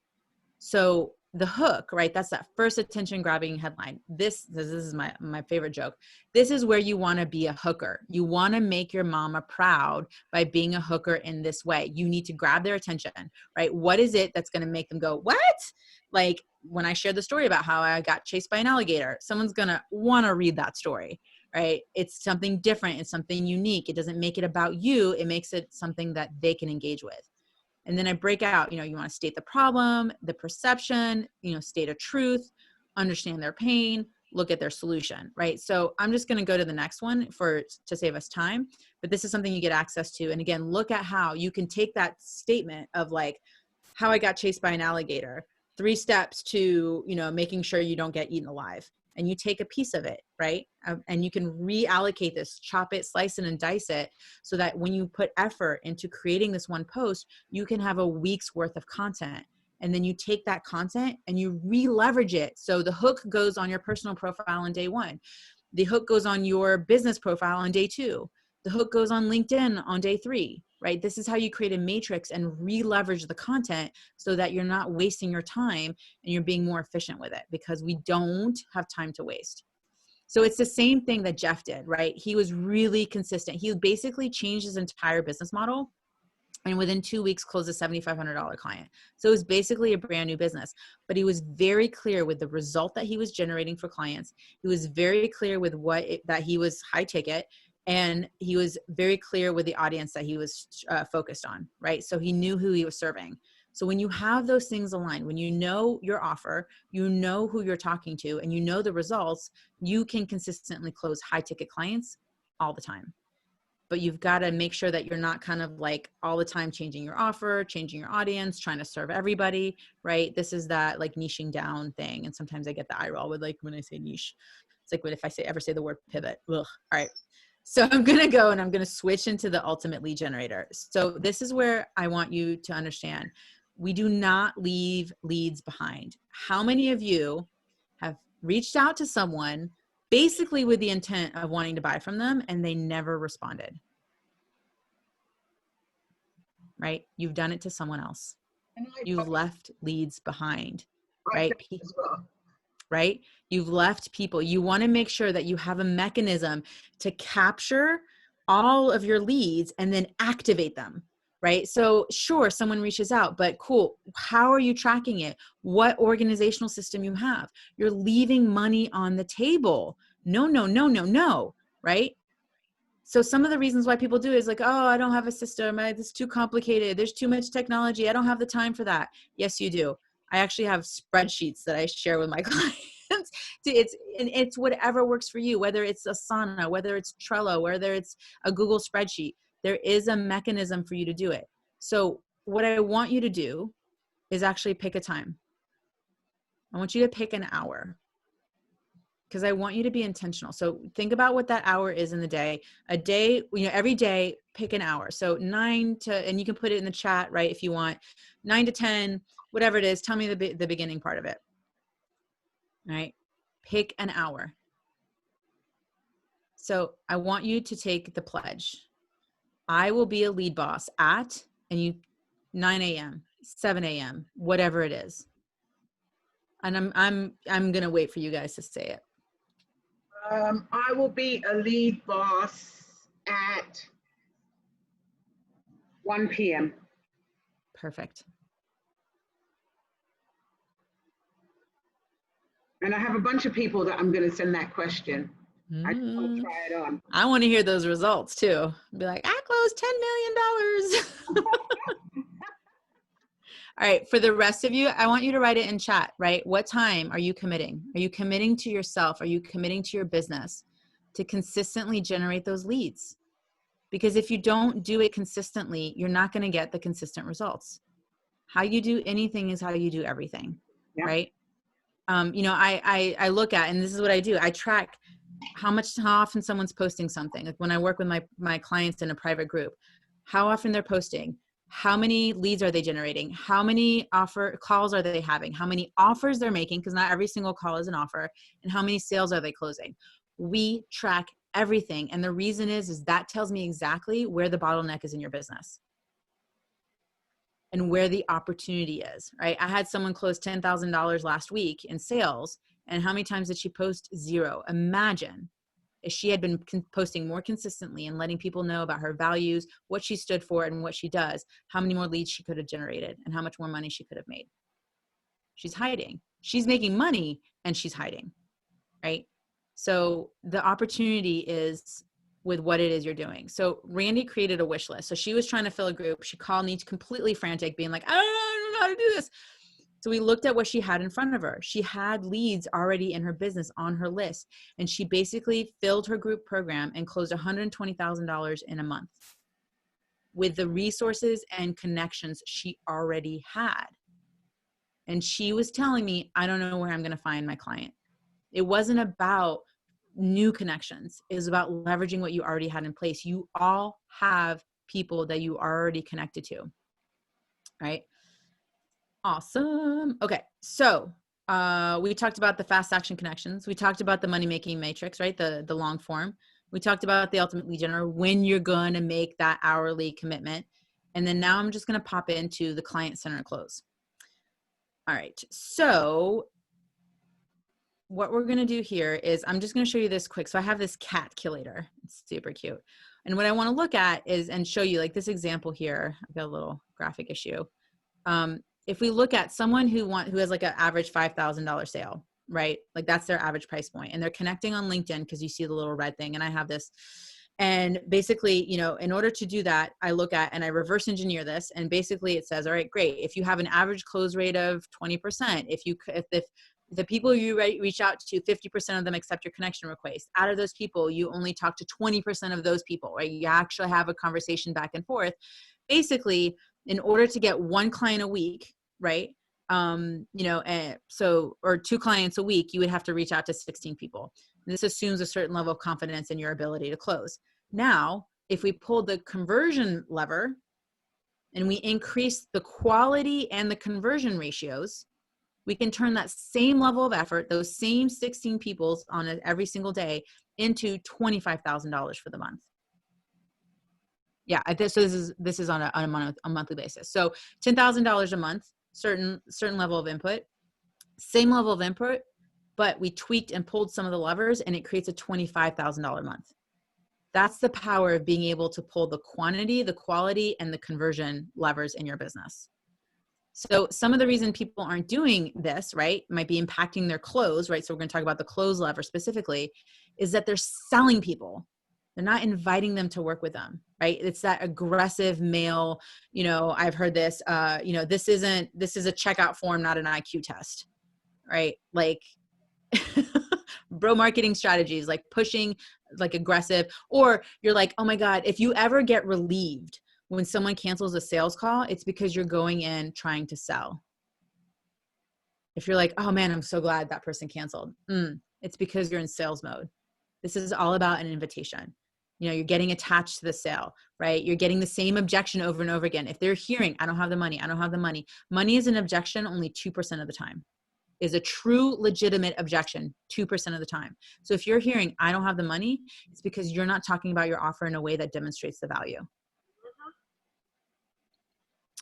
Speaker 5: So the hook, right? That's that first attention grabbing headline. This is my favorite joke. This is where you want to be a hooker. You want to make your mama proud by being a hooker in this way. You need to grab their attention, right? What is it that's going to make them go, what? Like when I shared the story about how I got chased by an alligator, someone's going to want to read that story, right? It's something different. It's something unique. It doesn't make it about you. It makes it something that they can engage with. And then I break out, you want to state the problem, the perception, state a truth, understand their pain, look at their solution, right? So I'm just going to go to the next one to save us time, but this is something you get access to. And again, look at how you can take that statement of like how I got chased by an alligator, 3 steps to, you know, making sure you don't get eaten alive. And you take a piece of it, right? And you can reallocate this, chop it, slice it, and dice it so that when you put effort into creating this one post, you can have a week's worth of content. And then you take that content and you re-leverage it. So the hook goes on your personal profile on day 1. The hook goes on your business profile on day 2. The hook goes on LinkedIn on day 3, right? This is how you create a matrix and re-leverage the content so that you're not wasting your time and you're being more efficient with it, because we don't have time to waste. So it's the same thing that Jeff did, right? He was really consistent. He basically changed his entire business model, and within 2 weeks closed a $7,500 client. So it was basically a brand new business, but he was very clear with the result that he was generating for clients. He was very clear with that he was high ticket, and he was very clear with the audience that he was focused on, right? So he knew who he was serving. So when you have those things aligned, when you know your offer, you know who you're talking to, and you know the results, you can consistently close high ticket clients all the time. But you've got to make sure that you're not kind of like all the time changing your offer, changing your audience, trying to serve everybody, right? This is that like niching down thing. And sometimes I get the eye roll with like when I say niche. It's like, what if I ever say the word pivot? Ugh. All right. So I'm going to go and I'm going to switch into the ultimate lead generator. So this is where I want you to understand, we do not leave leads behind. How many of you have reached out to someone basically with the intent of wanting to buy from them and they never responded? Right? You've done it to someone else. You've left leads behind, right? Right? You've left people. You want to make sure that you have a mechanism to capture all of your leads and then activate them, right? So sure, someone reaches out, but cool. How are you tracking it? What organizational system you have? You're leaving money on the table. No, right? So some of the reasons why people do it is like, oh, I don't have a system. It's too complicated. There's too much technology. I don't have the time for that. Yes, you do. I actually have spreadsheets that I share with my clients. It's whatever works for you, whether it's Asana, whether it's Trello, whether it's a Google spreadsheet. There is a mechanism for you to do it. So what I want you to do is actually pick a time. I want you to pick an hour, because I want you to be intentional. So think about what that hour is in the day. A day, every day, pick an hour. So 9 to, and you can put it in the chat, right? If you want 9 to 10, whatever it is, tell me the beginning part of it. All right. Pick an hour. So I want you to take the pledge. I will be a lead boss at, and you 9 a.m., 7 a.m., whatever it is. And I'm going to wait for you guys to say it.
Speaker 2: I will be a lead boss at 1 p.m.
Speaker 5: Perfect.
Speaker 2: And I have a bunch of people that I'm going to send that question. I just want to try it on.
Speaker 5: I want to hear those results too. Be like, I closed $10 million. All right. For the rest of you, I want you to write it in chat, right? What time are you committing? Are you committing to yourself? Are you committing to your business to consistently generate those leads? Because if you don't do it consistently, you're not going to get the consistent results. How you do anything is how you do everything, right? I look at, and this is what I do. I track how often someone's posting something. Like when I work with my clients in a private group, how often they're posting, how many leads are they generating, how many offer calls are they having, how many offers they're making, because not every single call is an offer, and how many sales are they closing. We track everything. And the reason is that tells me exactly where the bottleneck is in your business and where the opportunity is, right? I had someone close $10,000 last week in sales, and how many times did she post? 0. Imagine if she had been posting more consistently and letting people know about her values, what she stood for, and what she does, how many more leads she could have generated and how much more money she could have made. She's hiding. She's making money and she's hiding, right? So the opportunity is with what it is you're doing. So Randy created a wish list. So she was trying to fill a group. She called me completely frantic, being like, I don't know how to do this. So we looked at what she had in front of her. She had leads already in her business on her list. And she basically filled her group program and closed $120,000 in a month with the resources and connections she already had. And she was telling me, I don't know where I'm going to find my client. It wasn't about new connections. It was about leveraging what you already had in place. You all have people that you are already connected to, right? Awesome. Okay. So we talked about the fast action connections. We talked about the money-making matrix, right? The long form. We talked about the ultimate lead generator, when you're going to make that hourly commitment. And then now I'm just going to pop into the client-centered close. All right. So what we're going to do here is I'm just going to show you this quick. So I have this cat curator. It's super cute. And what I want to look at is, and show you like this example here. I've got a little graphic issue. If we look at someone who has like an average $5,000 sale, right? Like that's their average price point, and they're connecting on LinkedIn because you see the little red thing, and I have this. And basically, you know, in order to do that, I look at and I reverse engineer this, and basically it says, all right, great. If you have an average close rate of 20%, if the people you reach out to, 50% of them accept your connection request. Out of those people, you only talk to 20% of those people, right? You actually have a conversation back and forth. Basically, in order to get one client a week, right? You know, or 2 clients a week, you would have to reach out to 16 people. And this assumes a certain level of confidence in your ability to close. Now, if we pull the conversion lever and we increase the quality and the conversion ratios, we can turn that same level of effort, those same 16 people on every single day, into $25,000 for the month. Yeah, so this is on a monthly basis. So $10,000 a month, certain level of input, same level of input, but we tweaked and pulled some of the levers, and it creates a $25,000 a month. That's the power of being able to pull the quantity, the quality, and the conversion levers in your business. So some of the reason people aren't doing this, right, might be impacting their close, right? So we're going to talk about the close lever specifically, is that they're selling people. They're not inviting them to work with them, right? It's that aggressive male, you know, I've heard this, you know, this is a checkout form, not an IQ test, right? Like bro marketing strategies, like pushing, like aggressive, or you're like, oh my God, if you ever get relieved when someone cancels a sales call, it's because you're going in trying to sell. If you're like, oh man, I'm so glad that person canceled. It's because you're in sales mode. This is all about an invitation. You know, you're getting attached to the sale, right? You're getting the same objection over and over again. If they're hearing, I don't have the money, I don't have the money. Money is an objection only 2% of the time. Is a true legitimate objection 2% of the time. So if you're hearing, I don't have the money, it's because you're not talking about your offer in a way that demonstrates the value.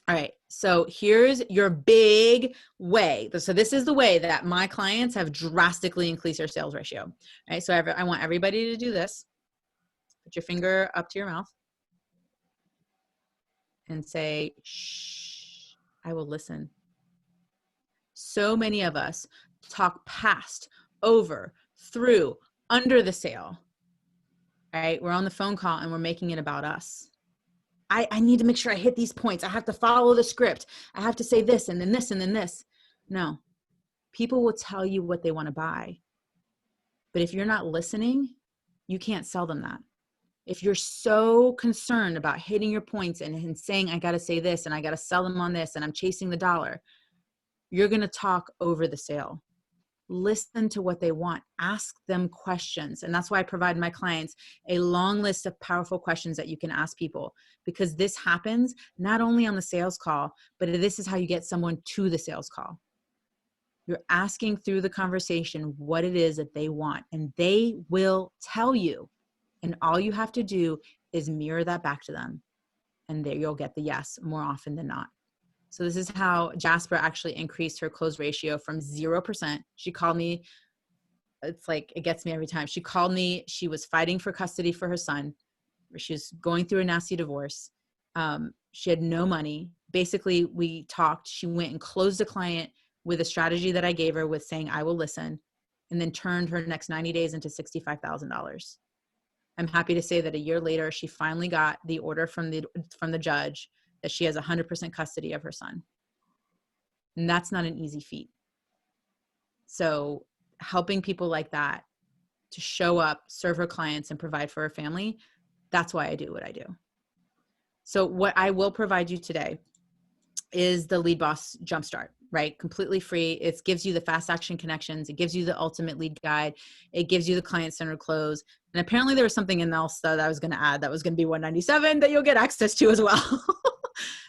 Speaker 5: All right, so here's your big way. So this is the way that my clients have drastically increased their sales ratio. All right, so I want everybody to do this. Put your finger up to your mouth and say, shh, I will listen. So many of us talk past, over, through, under the sale. All right, we're on the phone call and we're making it about us. I need to make sure I hit these points. I have to follow the script. I have to say this and then this and then this. No, people will tell you what they want to buy. But if you're not listening, you can't sell them that. If you're so concerned about hitting your points and saying, I got to say this and I got to sell them on this and I'm chasing the dollar, you're going to talk over the sale. Listen to what they want. Ask them questions. And that's why I provide my clients a long list of powerful questions that you can ask people, because this happens not only on the sales call, but this is how you get someone to the sales call. You're asking through the conversation what it is that they want, and they will tell you. And all you have to do is mirror that back to them. And there you'll get the yes more often than not. So this is how Jasper actually increased her close ratio from 0%. She called me. It's like, it gets me every time. She called me. She was fighting for custody for her son. She was going through a nasty divorce. She had no money. Basically, we talked. She went and closed a client with a strategy that I gave her with saying, I will listen, and then turned her next 90 days into $65,000. I'm happy to say that a year later, she finally got the order from the judge that she has 100% custody of her son. And that's not an easy feat. So helping people like that to show up, serve her clients, and provide for her family, that's why I do what I do. So what I will provide you today is the Lead Boss Jumpstart, right? Completely free. It gives you the fast action connections. It gives you the ultimate lead guide. It gives you the client-centered close. And apparently there was something else that I was going to add that was going to be $197 that you'll get access to as well.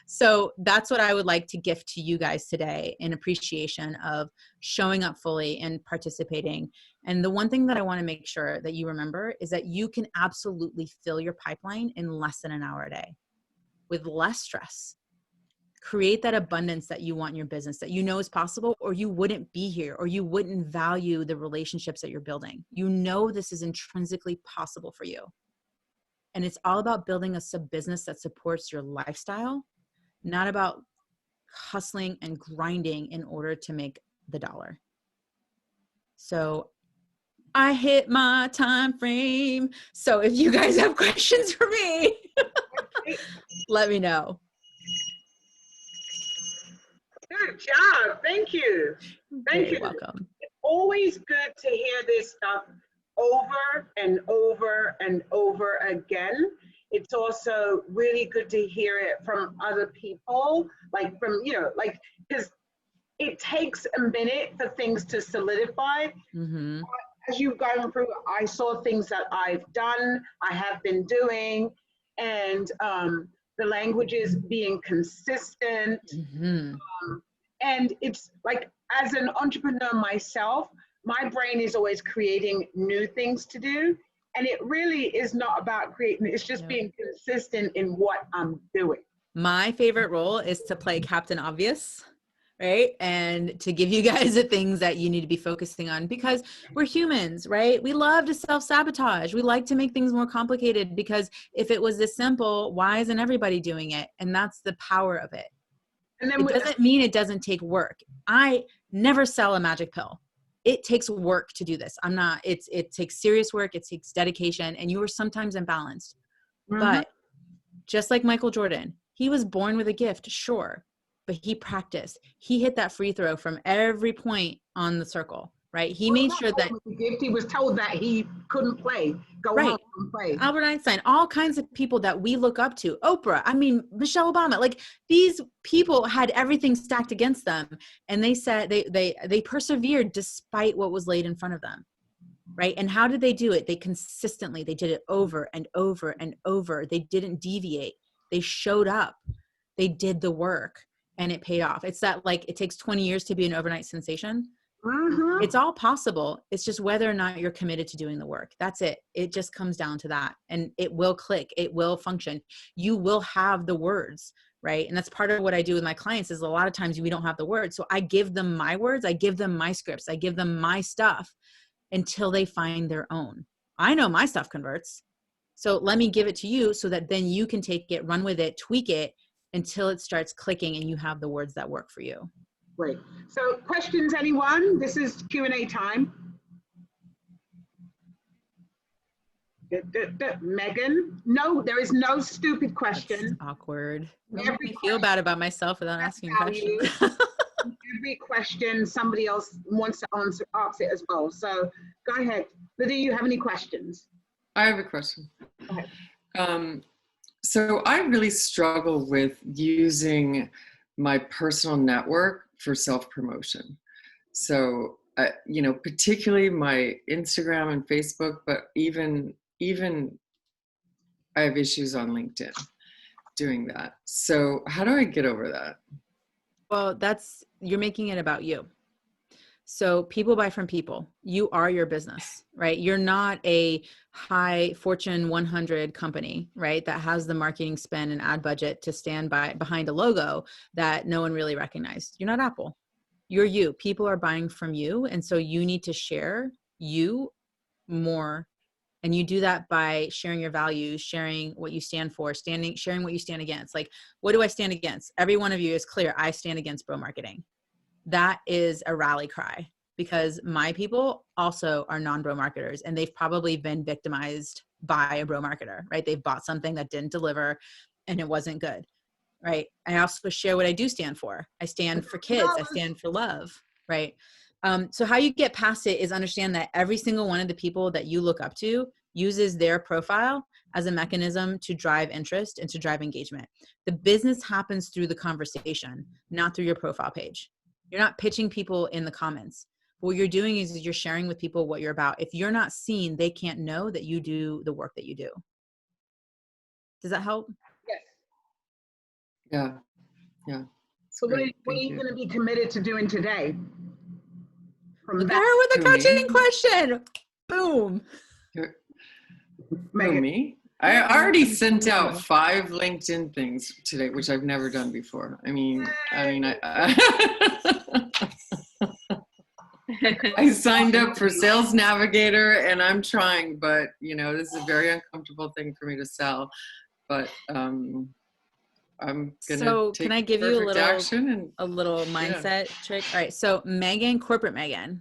Speaker 5: So that's what I would like to gift to you guys today in appreciation of showing up fully and participating. And the one thing that I want to make sure that you remember is that you can absolutely fill your pipeline in less than an hour a day with less stress. Create that abundance that you want in your business, that you know is possible, or you wouldn't be here, or you wouldn't value the relationships that you're building. You know this is intrinsically possible for you. And it's all about building a sub-business that supports your lifestyle, not about hustling and grinding in order to make the dollar. So I hit my time frame. So if you guys have questions for me, let me know.
Speaker 2: Good job. Thank you. Thank you.
Speaker 5: You're welcome.
Speaker 2: It's always good to hear this stuff over and over and over again. It's also really good to hear it from other people, like from, like, because it takes a minute for things to solidify.
Speaker 5: Mm-hmm.
Speaker 2: As you've gone through, I saw things that I've done, I have been doing, and the language is being consistent.
Speaker 5: Mm-hmm.
Speaker 2: And it's like, as an entrepreneur myself, my brain is always creating new things to do. And it really is not about creating, it's just being consistent in what I'm doing.
Speaker 5: My favorite role is to play Captain Obvious, right? And to give you guys the things that you need to be focusing on, because we're humans, right? We love to self-sabotage. We like to make things more complicated, because if it was this simple, why isn't everybody doing it? And that's the power of it. And then it doesn't mean it doesn't take work. I never sell a magic pill. It takes work to do this. It takes serious work. It takes dedication, and you are sometimes imbalanced. Mm-hmm. But just like Michael Jordan, he was born with a gift, sure, but he practiced. He hit that free throw from every point on the circle, right? He made sure that
Speaker 2: he was told that he couldn't play. Go home and play.
Speaker 5: Albert Einstein, all kinds of people that we look up to, Oprah, Michelle Obama, like these people had everything stacked against them. And they said they persevered despite what was laid in front of them. Right. And how did they do it? They did it over and over and over. They didn't deviate. They showed up. They did the work, and it paid off. It's that, like, it takes 20 years to be an overnight sensation. Mm-hmm. It's all possible. It's just whether or not you're committed to doing the work. That's it. It just comes down to that, and it will click. It will function. You will have the words, right? And that's part of what I do with my clients is a lot of times we don't have the words. So I give them my words. I give them my scripts. I give them my stuff until they find their own. I know my stuff converts. So let me give it to you so that then you can take it, run with it, tweak it until it starts clicking and you have the words that work for you.
Speaker 2: Great. So questions, anyone? This is Q&A time. Megan? No, there is no stupid question.
Speaker 5: That's awkward. I feel bad about myself without asking questions.
Speaker 2: Every question somebody else wants to answer it as well. So go ahead. Lydia, you have any questions?
Speaker 6: I have a question.
Speaker 2: Go ahead.
Speaker 6: So I really struggle with using my personal network for self-promotion. So, particularly my Instagram and Facebook, but even I have issues on LinkedIn doing that. So how do I get over that?
Speaker 5: Well, you're making it about you. So people buy from people. You are your business, right? You're not a high Fortune 100 company, right? That has the marketing spend and ad budget to stand behind a logo that no one really recognized. You're not Apple. You're you. People are buying from you. And so you need to share you more. And you do that by sharing your values, sharing what you stand for, sharing what you stand against. Like, what do I stand against? Every one of you is clear. I stand against bro marketing. That is a rally cry, because my people also are non-bro marketers, and they've probably been victimized by a bro marketer, right? They've bought something that didn't deliver and it wasn't good. right? I also share what I do stand for. I stand for kids. I stand for love, right? So how you get past it is understand that every single one of the people that you look up to uses their profile as a mechanism to drive interest and to drive engagement. The business happens through the conversation, not through your profile page. You're not pitching people in the comments. What you're doing is you're sharing with people what you're about. If you're not seen, they can't know that you do the work that you do. Does that help?
Speaker 2: Yes.
Speaker 6: Yeah. Yeah.
Speaker 2: So what are
Speaker 6: Great.
Speaker 2: you going to be committed to doing today? From
Speaker 5: Look at
Speaker 2: that,
Speaker 5: her with a
Speaker 6: To me?
Speaker 5: coaching question. Boom.
Speaker 6: Who,
Speaker 2: Megan.
Speaker 6: me? I already sent out 5 LinkedIn things today, which I've never done before. I signed up for Sales Navigator and I'm trying, but this is a very uncomfortable thing for me to sell. But I'm gonna take
Speaker 5: can I give you
Speaker 6: perfect action and
Speaker 5: a little mindset trick? All right. So Megan, corporate Megan,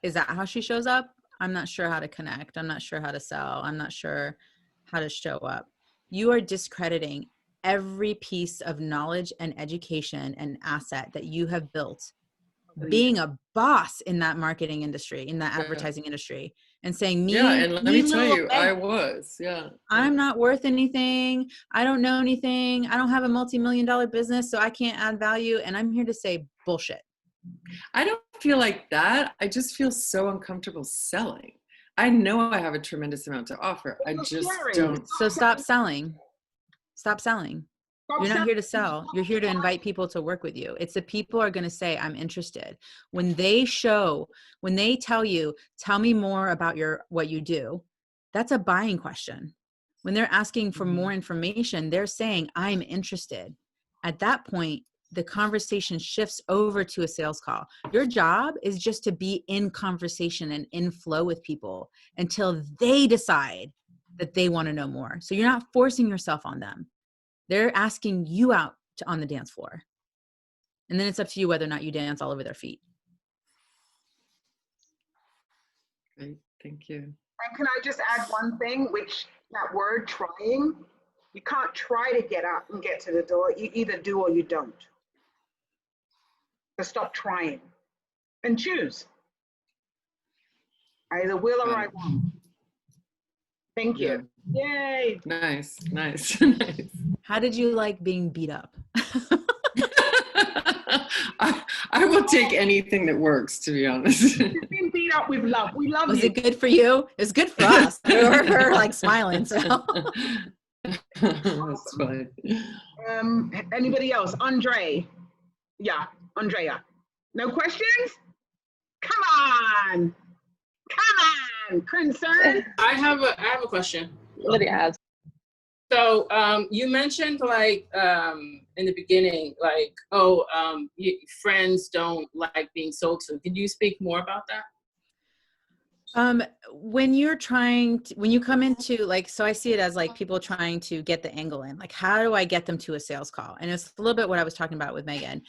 Speaker 5: is that how she shows up? I'm not sure how to connect. I'm not sure how to sell. I'm not sure how to show up. You are discrediting every piece of knowledge and education and asset that you have built being a boss in that marketing industry, in that advertising industry, and saying
Speaker 6: and let me tell you, I was,
Speaker 5: I'm not worth anything. I don't know anything. I don't have a multi-million-dollar business, so I can't add value. And I'm here to say bullshit.
Speaker 6: I don't feel like that. I just feel so uncomfortable selling. I know I have a tremendous amount to offer. I just don't.
Speaker 5: So stop selling. Stop selling. You're not here to sell. You're here to invite people to work with you. It's the people are going to say, I'm interested. When they tell you, tell me more about what you do, that's a buying question. When they're asking for more information, they're saying, I'm interested. At that point, the conversation shifts over to a sales call. Your job is just to be in conversation and in flow with people until they decide that they want to know more. So you're not forcing yourself on them. They're asking you out on the dance floor. And then it's up to you whether or not you dance all over their feet.
Speaker 6: Great, thank you.
Speaker 2: And can I just add one thing, which that word trying, you can't try to get up and get to the door. You either do or you don't. So stop trying and choose. I either will or I won't. Thank you. Yay.
Speaker 6: Nice.
Speaker 5: How did you like being beat up?
Speaker 6: I will take anything that works, to be honest.
Speaker 2: Being beat up with love. We love you.
Speaker 5: Was it good for you? It's good for us. We're like smiling. So.
Speaker 6: That's fine.
Speaker 2: Anybody else? Andre. Yeah, Andrea. No questions? Come on. Concern.
Speaker 3: I have a question.
Speaker 1: Lydia has.
Speaker 3: So you mentioned in the beginning, friends don't like being sold to. Can you speak more about that?
Speaker 5: When you come into so I see it as people trying to get the angle in, how do I get them to a sales call? And it's a little bit what I was talking about with Megan.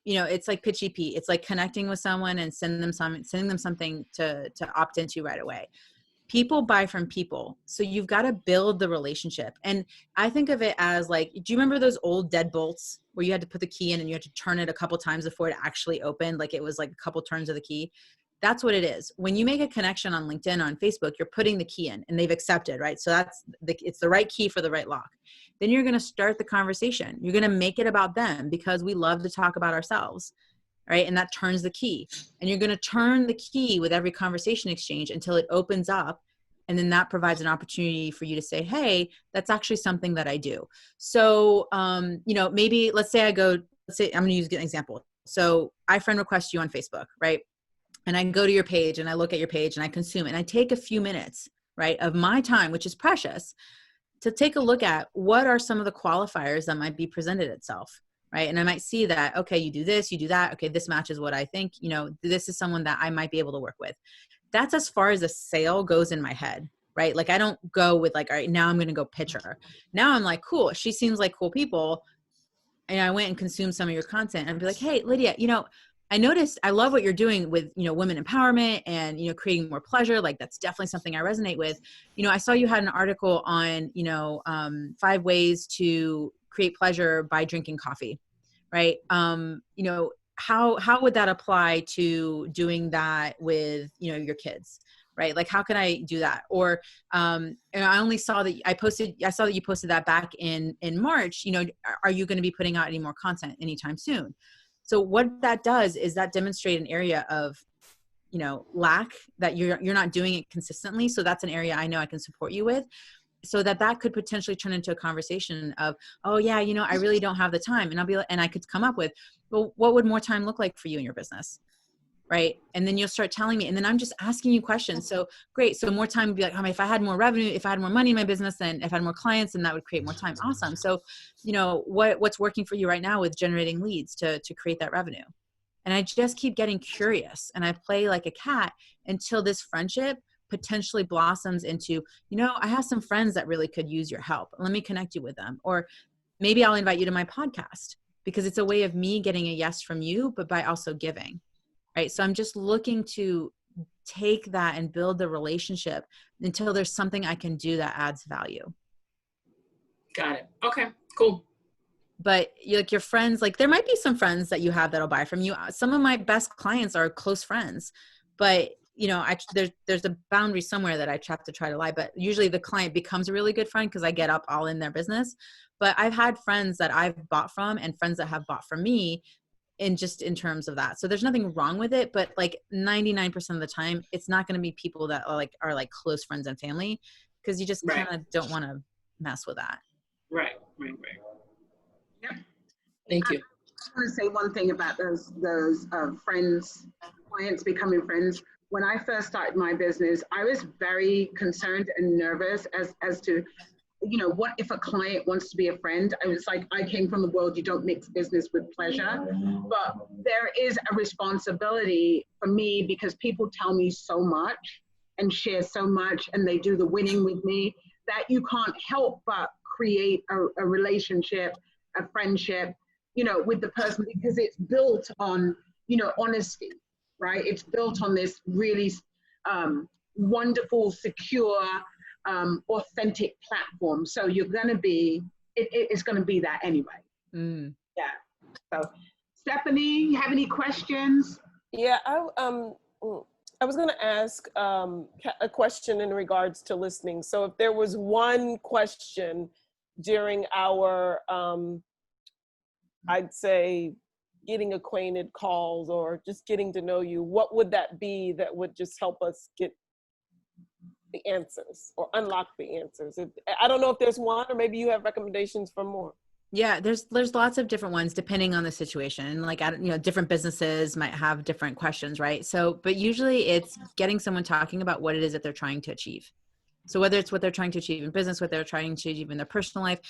Speaker 5: It's like pitchy Pete. It's like connecting with someone and sending them something to opt into right away. People buy from people. So you've got to build the relationship. And I think of it as do you remember those old deadbolts where you had to put the key in and you had to turn it a couple times before it actually opened? It was a couple turns of the key. That's what it is. When you make a connection on LinkedIn or on Facebook, you're putting the key in and they've accepted, right? So it's the right key for the right lock. Then you're going to start the conversation. You're going to make it about them because we love to talk about ourselves, right? And that turns the key. And you're going to turn the key with every conversation exchange until it opens up. And then that provides an opportunity for you to say, hey, that's actually something that I do. So, maybe let's say I'm going to use an example. So I friend request you on Facebook, right? And I go to your page and I look at your page and I consume it. And I take a few minutes, right, of my time, which is precious, to take a look at what are some of the qualifiers that might be presented itself, right? And I might see that, okay, you do this, you do that. Okay, this matches what I think, this is someone that I might be able to work with. That's as far as a sale goes in my head, right? I don't go with all right, now I'm going to go pitch her. Now I'm like, cool. She seems like cool people. And I went and consumed some of your content and I'd be like, hey, Lydia, I noticed, I love what you're doing with, women empowerment and, creating more pleasure. Like that's definitely something I resonate with. I saw you had an article on, 5 ways to create pleasure by drinking coffee, right? How would that apply to doing that with, your kids? Right? Like, how can I do that? Or, I only saw that I saw that you posted that back in March. Are you going to be putting out any more content anytime soon? So what that does is that demonstrate an area of, lack, that you're not doing it consistently. So that's an area I know I can support you with, so that could potentially turn into a conversation of, oh yeah, I really don't have the time. And I could come up with, well, what would more time look like for you in your business? Right. And then you'll start telling me, and then I'm just asking you questions. So great. So more time would be like, if I had more revenue, if I had more money in my business, and if I had more clients, then that would create more time. Awesome. So, what's working for you right now with generating leads to create that revenue? And I just keep getting curious, and I play like a cat until this friendship potentially blossoms into, I have some friends that really could use your help. Let me connect you with them. Or maybe I'll invite you to my podcast, because it's a way of me getting a yes from you, but by also giving. Right. So I'm just looking to take that and build the relationship until there's something I can do that adds value.
Speaker 3: Got it. Okay, cool.
Speaker 5: But your friends, like there might be some friends that you have that'll buy from you. Some of my best clients are close friends, but there's a boundary somewhere that I have to try to lie. But usually the client becomes a really good friend because I get up all in their business. But I've had friends that I've bought from and friends that have bought from me, in terms of that. So there's nothing wrong with it, but like 99% of the time, it's not going to be people that are like close friends and family, because you just kind of don't want to mess with that.
Speaker 3: Right.
Speaker 2: Yep.
Speaker 3: Thank you.
Speaker 2: I want to say one thing about those friends, clients becoming friends. When I first started my business, I was very concerned and nervous as to, what if a client wants to be a friend? I was like, I came from the world, you don't mix business with pleasure. But there is a responsibility for me, because people tell me so much and share so much, and they do the winning with me, that you can't help but create a relationship, a friendship, with the person, because it's built on, honesty, right? It's built on this really wonderful, secure, authentic platform. So you're going to be, it's going to be that anyway.
Speaker 5: Mm.
Speaker 2: Yeah. So Stephanie, you have any questions?
Speaker 4: Yeah, I was going to ask a question in regards to listening. So if there was one question during our, I'd say, getting acquainted calls or just getting to know you, what would that be that would just help us get the answers or unlock the answers? I don't know if there's one, or maybe you have recommendations for more.
Speaker 5: Yeah, there's lots of different ones depending on the situation. Like, different businesses might have different questions, right? So, but usually it's getting someone talking about what it is that they're trying to achieve. So whether it's what they're trying to achieve in business, what they're trying to achieve in their personal life,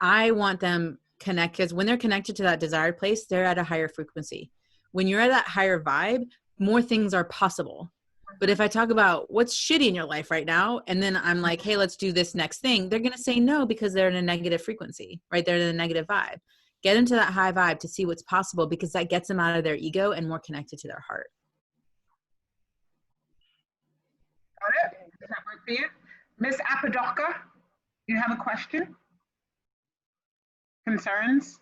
Speaker 5: I want them connect, because when they're connected to that desired place, they're at a higher frequency. When you're at that higher vibe, more things are possible. But if I talk about what's shitty in your life right now, and then I'm like, hey, let's do this next thing, they're going to say no, because they're in a negative frequency, right? They're in a negative vibe. Get into that high vibe to see what's possible, because that gets them out of their ego and more connected to their heart.
Speaker 2: Got it? Does that work for you? Miss Apodaca, you have a question? Concerns?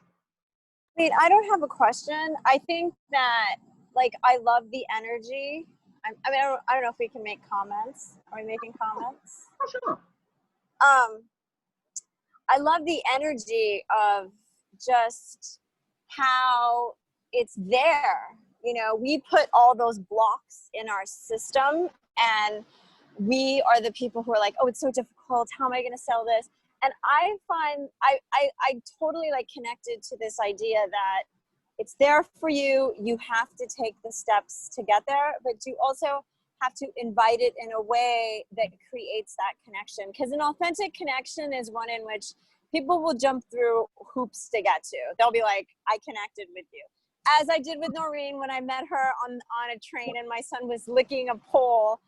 Speaker 7: Wait, I don't have a question. I think that, I love the energy. I don't know if we can make comments. Are we making comments?
Speaker 2: Oh, sure.
Speaker 7: I love the energy of just how it's there. We put all those blocks in our system, and we are the people who are like, oh, it's so difficult. How am I going to sell this? And I find I totally connected to this idea that it's there for you. You have to take the steps to get there, but you also have to invite it in a way that creates that connection. Because an authentic connection is one in which people will jump through hoops to get to. They'll be like, I connected with you. As I did with Noreen when I met her on a train and my son was licking a pole,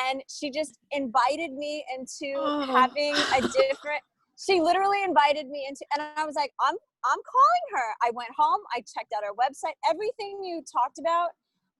Speaker 7: and she just invited me into having a different, She literally invited me into, and I was like, I'm calling her. I went home, I checked out her website, everything you talked about,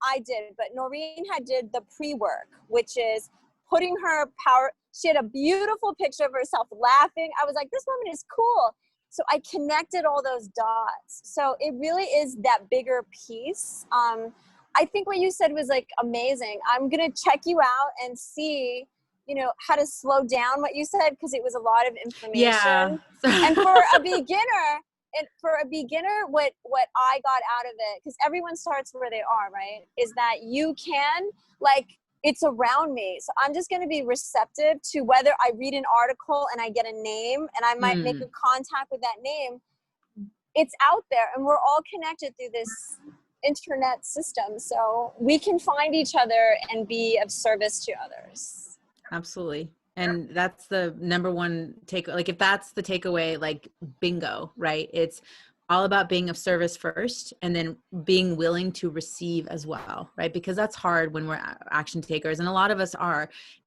Speaker 7: I did. But Noreen did the pre-work, which is putting her power. She had a beautiful picture of herself laughing. I was like, this woman is cool. So I connected all those dots. So it really is that bigger piece. I think what you said was like amazing. I'm gonna check you out and see, you know, how to slow down what you said, because it was a lot of information.
Speaker 5: Yeah.
Speaker 7: And for a beginner, what I got out of it, because everyone starts where they are, right, is that you can, like, it's around me. So I'm just going to be receptive to whether I read an article and I get a name and I might make a contact with that name. It's out there and we're all connected through this internet system. So we can find each other and be of service to others.
Speaker 5: Absolutely. And that's the number one take. Like if that's the takeaway, like bingo, right? It's all about being of service first and then being willing to receive as well, right? Because that's hard when we're action takers. And a lot of us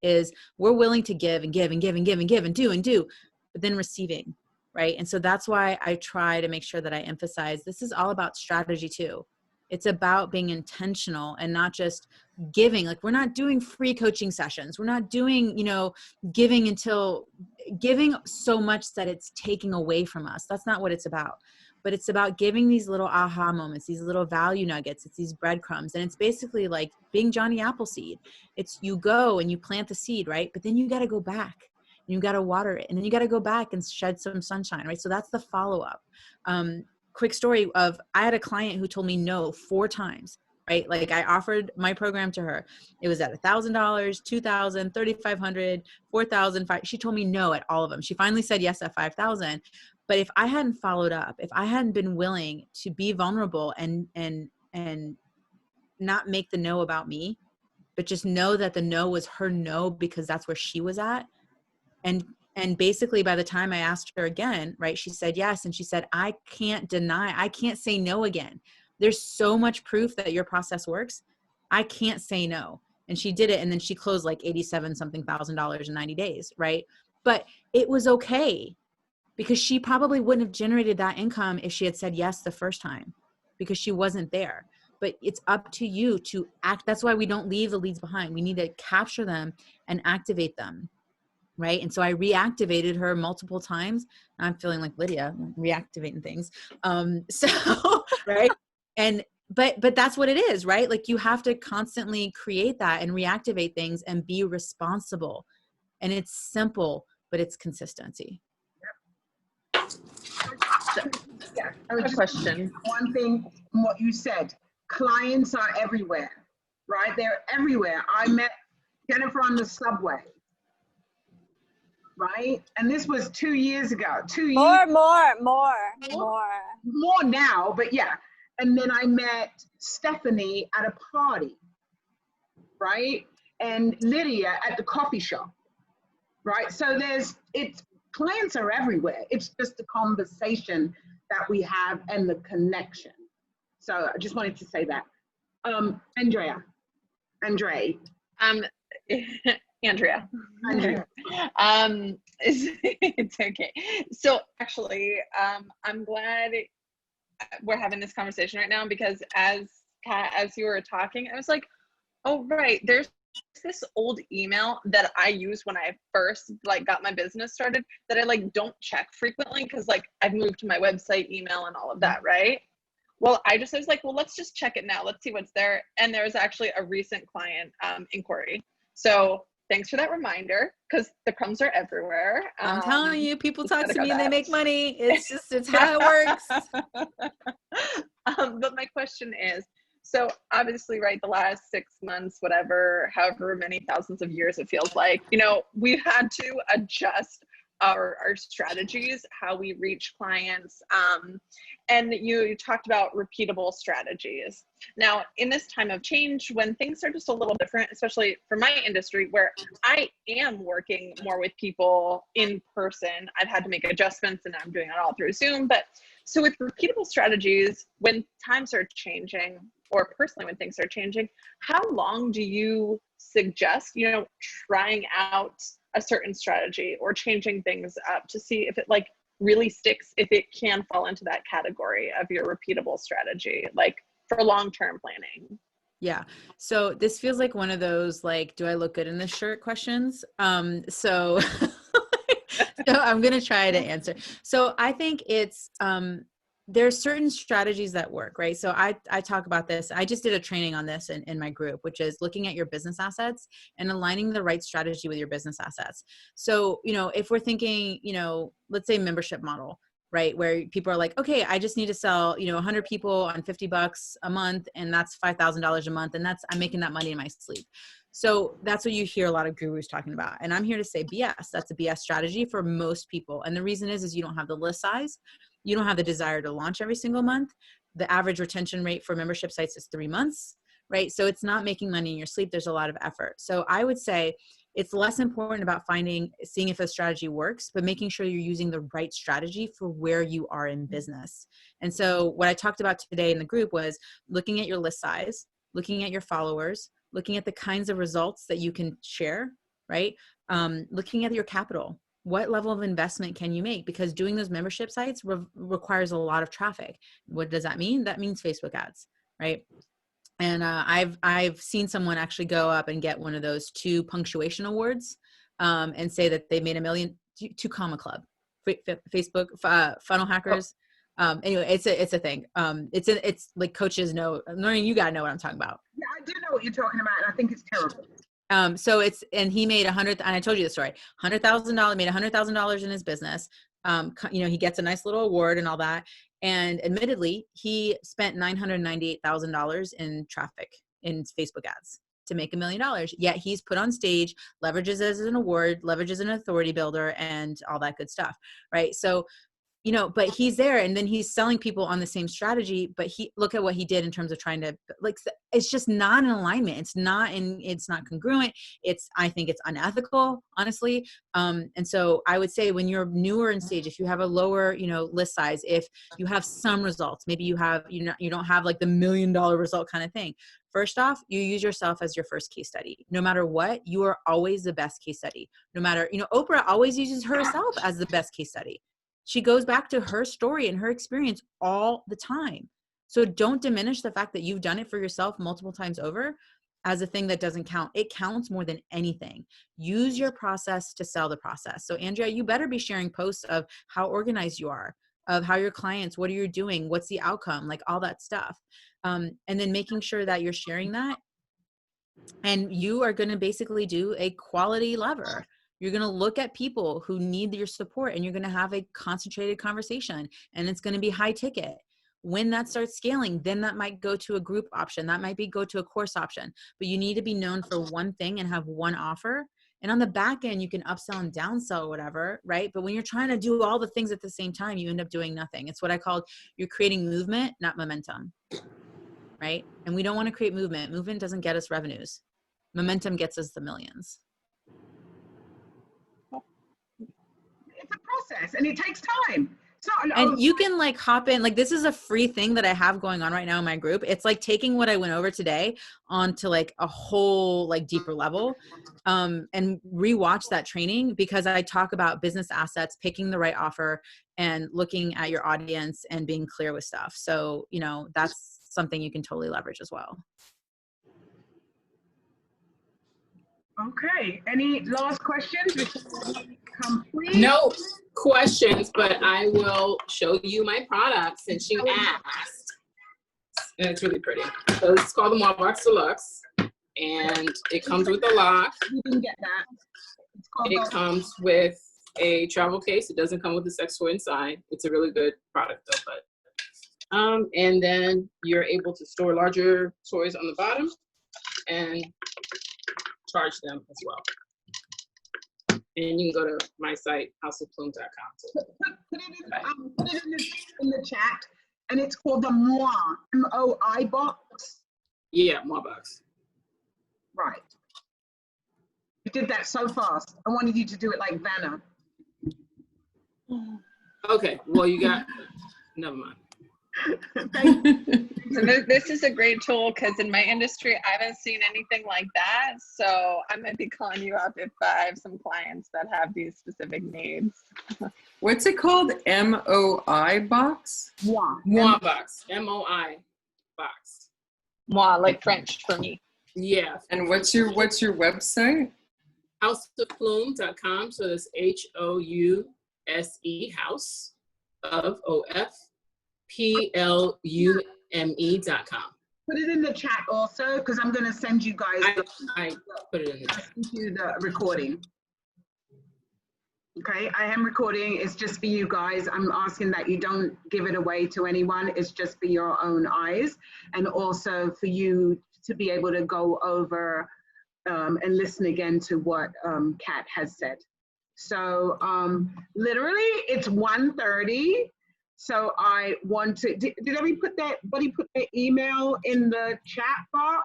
Speaker 5: is we're willing to give and give and give and give and give and do, but then receiving, right? And so that's why I try to make sure that I emphasize this is all about strategy too. It's about being intentional and not just giving. Like we're not doing free coaching sessions. We're not doing, giving so much that it's taking away from us. That's not what it's about. But it's about giving these little aha moments, these little value nuggets. It's these breadcrumbs. And it's basically like being Johnny Appleseed. It's you go and you plant the seed, right? But then you got to go back and you got to water it. And then you got to go back and shed some sunshine, right? So that's the follow-up. Quick story of I had a client who told me no 4 times, right? Like I offered my program to her. It was at $1,000, $2,000, $3,500, $4,000. She told me no at all of them. She finally said yes at $5,000. But if I hadn't followed up, if I hadn't been willing to be vulnerable and not make the no about me, but just know that the no was her no because that's where she was at. And basically by the time I asked her again, right, she said yes. And she said, I can't say no again. There's so much proof that your process works. I can't say no. And she did it. And then she closed like $87,000 in 90 days. Right. But it was okay because she probably wouldn't have generated that income if she had said yes the first time because she wasn't there. But it's up to you to act. That's why we don't leave the leads behind. We need to capture them and activate them. Right. And so I reactivated her multiple times. I'm feeling like Lydia reactivating things. Right. But that's what it is, right? Like you have to constantly create that and reactivate things and be responsible. And it's simple, but it's consistency.
Speaker 2: Yeah, I have a question. One thing from what you said, clients are everywhere, right? They're everywhere. I met Jennifer on the subway. Right? And this was 2 years ago. 2 years. More now, but yeah. And then I met Stephanie at a party, right? And Lydia at the coffee shop, right? So clients are everywhere. It's just the conversation that we have and the connection. So I just wanted to say that. Andrea.
Speaker 1: It's okay. So actually, I'm glad we're having this conversation right now because as you were talking, I was like, oh, right, there's this old email that I used when I first got my business started that I don't check frequently because I've moved to my website email and all of that, right? Well, I was like, well, let's just check it now. Let's see what's there. And there was actually a recent client inquiry. So thanks for that reminder because the crumbs are everywhere.
Speaker 5: I'm telling you, people talk to me and they make money. It's how it works.
Speaker 1: But my question is, so obviously, right, the last 6 months, whatever, however many thousands of years it feels like, we've had to adjust our strategies, how we reach clients. And you talked about repeatable strategies. Now, in this time of change, when things are just a little different, especially for my industry, where I am working more with people in person, I've had to make adjustments and I'm doing it all through Zoom. But so with repeatable strategies, when times are changing, or personally when things are changing, how long do you suggest, trying out a certain strategy or changing things up to see if it like really sticks, if it can fall into that category of your repeatable strategy, like for long-term planning.
Speaker 5: Yeah. So this feels like one of those, like, do I look good in this shirt questions? So I'm going to try to answer. So I think it's, there's certain strategies that work, right? So I talk about this. I just did a training on this in my group, which is looking at your business assets and aligning the right strategy with your business assets. So, you know, if we're thinking, you know, let's say membership model, right? Where people are like, okay, I just need to sell, you know, 100 people on $50 a month, and that's $5,000 a month. And I'm making that money in my sleep. So that's what you hear a lot of gurus talking about. And I'm here to say BS. That's a BS strategy for most people. And the reason is you don't have the list size. You don't have the desire to launch every single month. The average retention rate for membership sites is 3 months, right? So it's not making money in your sleep. There's a lot of effort. So I would say it's less important about seeing if a strategy works, but making sure you're using the right strategy for where you are in business. And so what I talked about today in the group was looking at your list size, looking at your followers, looking at the kinds of results that you can share, right? Looking at your capital. What level of investment can you make? Because doing those membership sites requires a lot of traffic. What does that mean? That means Facebook ads, right? And I've seen someone actually go up and get one of those 2 punctuation awards, and say that they made $1 million, 2 comma club, Facebook funnel hackers. Anyway, it's a thing. It's like coaches know. Learning, you gotta know what I'm talking about.
Speaker 2: Yeah, I do know what you're talking about, and I think it's terrible.
Speaker 5: So and he made and I told you the story, made $100,000 in his business. You know, he gets a nice little award and all that. And admittedly, he spent $998,000 in traffic in Facebook ads to make $1 million. Yet he's put on stage, leverages it as an award, leverages an authority builder, and all that good stuff. Right. So, you know, but he's there, and then he's selling people on the same strategy, but look at what he did in terms of trying to, like, it's just not in alignment. It's not congruent. I think it's unethical, honestly. And so I would say when you're newer in stage, if you have a lower, you know, list size, if you have some results, maybe you don't have like the $1 million result kind of thing. First off, you use yourself as your first case study. No matter what, you are always the best case study. No matter, you know, Oprah always uses herself as the best case study. She goes back to her story and her experience all the time. So don't diminish the fact that you've done it for yourself multiple times over as a thing that doesn't count. It counts more than anything. Use your process to sell the process. So Andrea, you better be sharing posts of how organized you are, of how your clients, what are you doing? What's the outcome? Like all that stuff. And then making sure that you're sharing that. And you are going to basically do a quality lever. You're going to look at people who need your support, and you're going to have a concentrated conversation, and it's going to be high ticket. When that starts scaling, then that might go to a group option. That might go to a course option, but you need to be known for one thing and have one offer. And on the back end, you can upsell and downsell or whatever, right? But when you're trying to do all the things at the same time, you end up doing nothing. It's what I call, you're creating movement, not momentum, right? And we don't want to create movement. Movement doesn't get us revenues. Momentum gets us the millions.
Speaker 2: It's a process, and it takes time.
Speaker 5: And you can like hop in, like this is a free thing that I have going on right now in my group. It's like taking what I went over today onto like a whole like deeper level, and rewatch that training, because I talk about business assets, picking the right offer, and looking at your audience and being clear with stuff. So, you know, that's something you can totally leverage as well.
Speaker 2: Okay, any last questions before we complete?
Speaker 3: No questions, but I will show you my product since you asked. And it's really pretty. So it's called the Marbox Deluxe, and it comes with a lock.
Speaker 2: You didn't get that.
Speaker 3: It comes with a travel case. It doesn't come with a sex toy inside. It's a really good product though, but and then you're able to store larger toys on the bottom and charge them as well. And you can go to my site, houseofplumes.com.
Speaker 2: Put it in the chat, and it's called the Moi, M-O-I box.
Speaker 3: Yeah, Moi box.
Speaker 2: Right. You did that so fast. I wanted you to do it like Vanna.
Speaker 3: Okay, well you got, never mind.
Speaker 2: Thank you.
Speaker 1: So this is a great tool because in my industry, I haven't seen anything like that. So I might be calling you up if I have some clients that have these specific needs.
Speaker 6: What's it called? MOI box?
Speaker 2: Moi.
Speaker 3: Moi box, MOI box.
Speaker 1: Moi, like French for me.
Speaker 3: Yeah.
Speaker 6: And what's your website?
Speaker 3: Houseofplume.com. So that's HOUSE, house of OFPLUME.com.
Speaker 2: Put it in the chat also, because I'm going to send you guys
Speaker 3: I put it in the chat.
Speaker 2: the recording. Okay, I am recording. It's just for you guys. I'm asking that you don't give it away to anyone. It's just for your own eyes, and also for you to be able to go over and listen again to what Kat has said. So literally it's 1:30. So I want to, did everybody put their email in the chat box?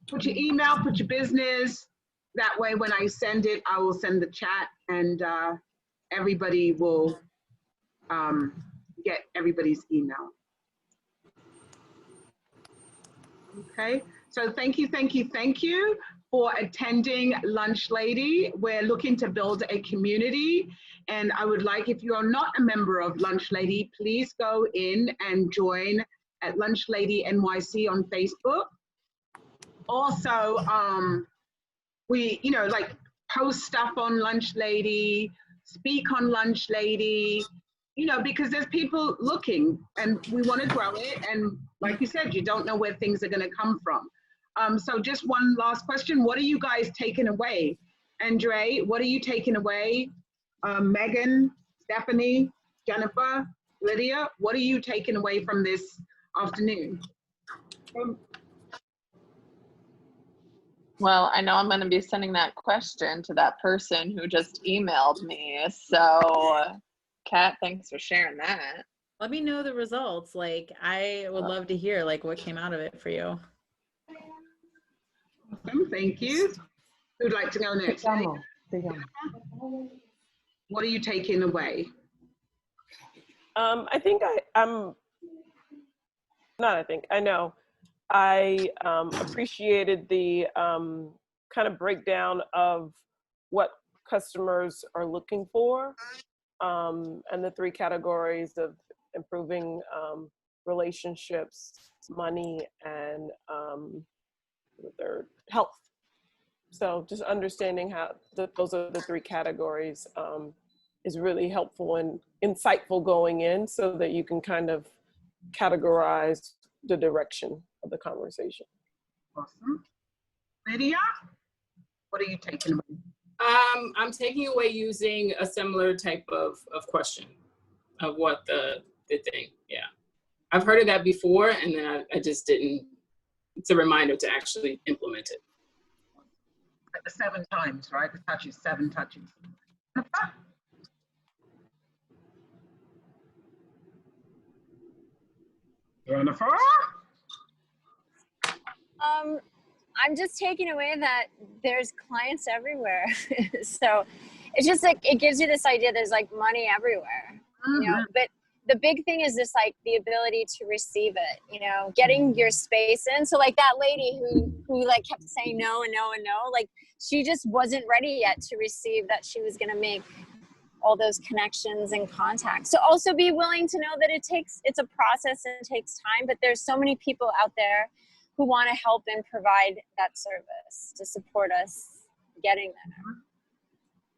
Speaker 2: Put your email, put your business. That way when I send it, I will send the chat and everybody will get everybody's email. Okay, so thank you for attending Lunch Lady. We're looking to build a community, and I would like, if you are not a member of Lunch Lady, please go in and join at Lunch Lady NYC on Facebook. Also, we, like post stuff on Lunch Lady, speak on Lunch Lady, because there's people looking and we want to grow it. And like you said, you don't know where things are going to come from. So just one last question. What are you guys taking away? Andre, what are you taking away? Megan, Stephanie, Jennifer, Lydia, what are you taking away from this afternoon?
Speaker 1: Well, I know I'm going to be sending that question to that person who just emailed me. So, Kat, thanks for sharing that.
Speaker 5: Let me know the results. Like, I would love to hear like what came out of it for you.
Speaker 2: Thank you. Who'd like to go next? What are you taking away?
Speaker 4: I know. I appreciated the kind of breakdown of what customers are looking for, and the 3 categories of improving relationships, money, and their health. So just understanding how those are the 3 categories is really helpful and insightful going in, so that you can kind of categorize the direction of the conversation.
Speaker 2: Awesome. Lydia, what are you taking away?
Speaker 3: I'm taking away using a similar type of question of what the thing, yeah. I've heard of that before, and then I just didn't, it's a reminder to actually implement it.
Speaker 2: Like the 7 times, right? The touches, 7 touches. Jennifer?
Speaker 7: I'm just taking away that there's clients everywhere. So it's just like, it gives you this idea there's like money everywhere, but the big thing is just like the ability to receive it, getting your space in. So like that lady who like kept saying no and no and no, like she just wasn't ready yet to receive that she was going to make all those connections and contacts. So also be willing to know that it's a process and it takes time, but there's so many people out there who want to help and provide that service to support us getting there.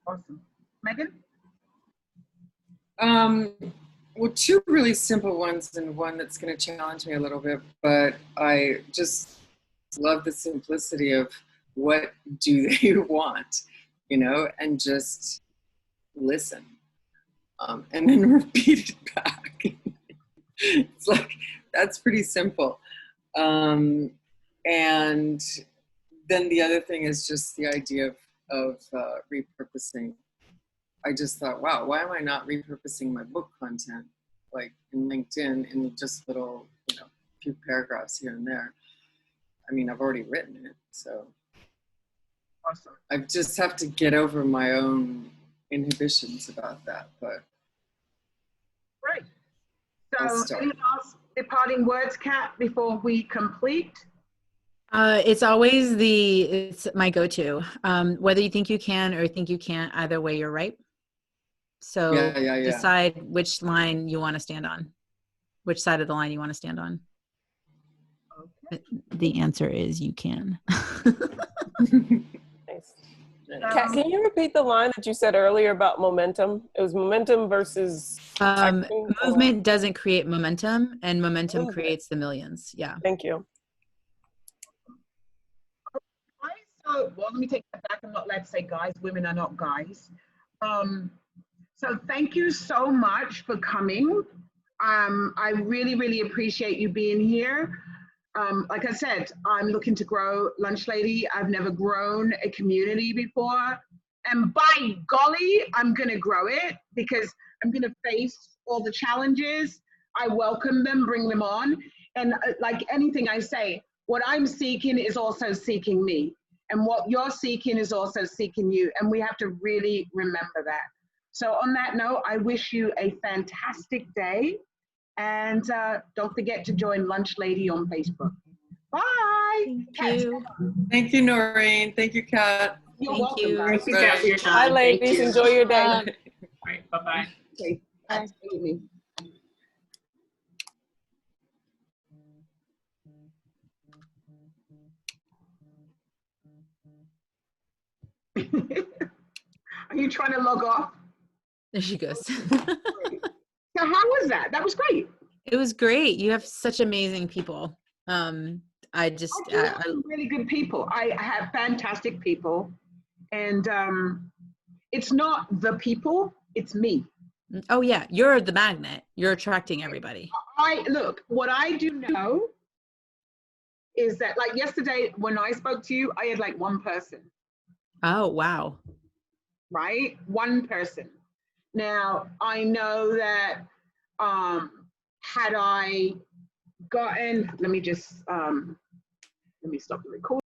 Speaker 2: Awesome. Megan?
Speaker 6: Well, 2 really simple ones and one that's going to challenge me a little bit, but I just love the simplicity of what do they want, and just listen, and then repeat it back. It's like, that's pretty simple. And then the other thing is just the idea of repurposing. I just thought, wow, why am I not repurposing my book content, like in LinkedIn, in just little, few paragraphs here and there? I mean, I've already written it, so.
Speaker 2: Awesome.
Speaker 6: I just have to get over my own inhibitions about that, but.
Speaker 2: Great.
Speaker 6: I'll
Speaker 2: So
Speaker 6: start.
Speaker 2: any last departing words, Kat, before we complete?
Speaker 5: It's always it's my go-to. Whether you think you can or think you can't, either way, you're right. So
Speaker 6: Yeah.
Speaker 5: decide which line you want to stand on, which side of the line you want to stand on.
Speaker 2: Okay.
Speaker 5: The answer is you can.
Speaker 4: Nice. Kat, can you repeat the line that you said earlier about momentum? It was momentum versus action, or-
Speaker 5: Movement doesn't create momentum, and momentum
Speaker 4: Movement.
Speaker 5: creates the millions. Yeah.
Speaker 4: Thank you.
Speaker 2: So, well, let me take that back. I'm not allowed to say guys. Women are not guys. So thank you so much for coming. I really, really appreciate you being here. Like I said, I'm looking to grow Lunch Lady. I've never grown a community before. And by golly, I'm going to grow it because I'm going to face all the challenges. I welcome them, bring them on. And like anything I say, what I'm seeking is also seeking me. And what you're seeking is also seeking you. And we have to really remember that. So on that note, I wish you a fantastic day. And don't forget to join Lunch Lady on Facebook. Bye.
Speaker 5: Thank you.
Speaker 6: Thank you, Noreen. Thank you, Kat.
Speaker 2: You're
Speaker 5: Thank
Speaker 2: welcome,
Speaker 5: you.
Speaker 2: guys.
Speaker 3: Thank you guys for your time.
Speaker 4: Bye,
Speaker 3: Thank
Speaker 4: ladies.
Speaker 3: you.
Speaker 4: Enjoy your day.
Speaker 3: All right, bye-bye.
Speaker 2: Okay, absolutely. Are you trying to log off?
Speaker 5: There she goes.
Speaker 2: So how was that? That was great.
Speaker 5: It was great. You have such amazing people. I just,
Speaker 2: I do have some really good people. I have fantastic people. And it's not the people, it's me.
Speaker 5: oh yeah, you're the magnet. You're attracting everybody.
Speaker 2: Look, what I do know is that like yesterday when I spoke to you, I had like one person,
Speaker 5: Oh, wow.
Speaker 2: right? One person. Now I know that had I gotten, let me stop the recording.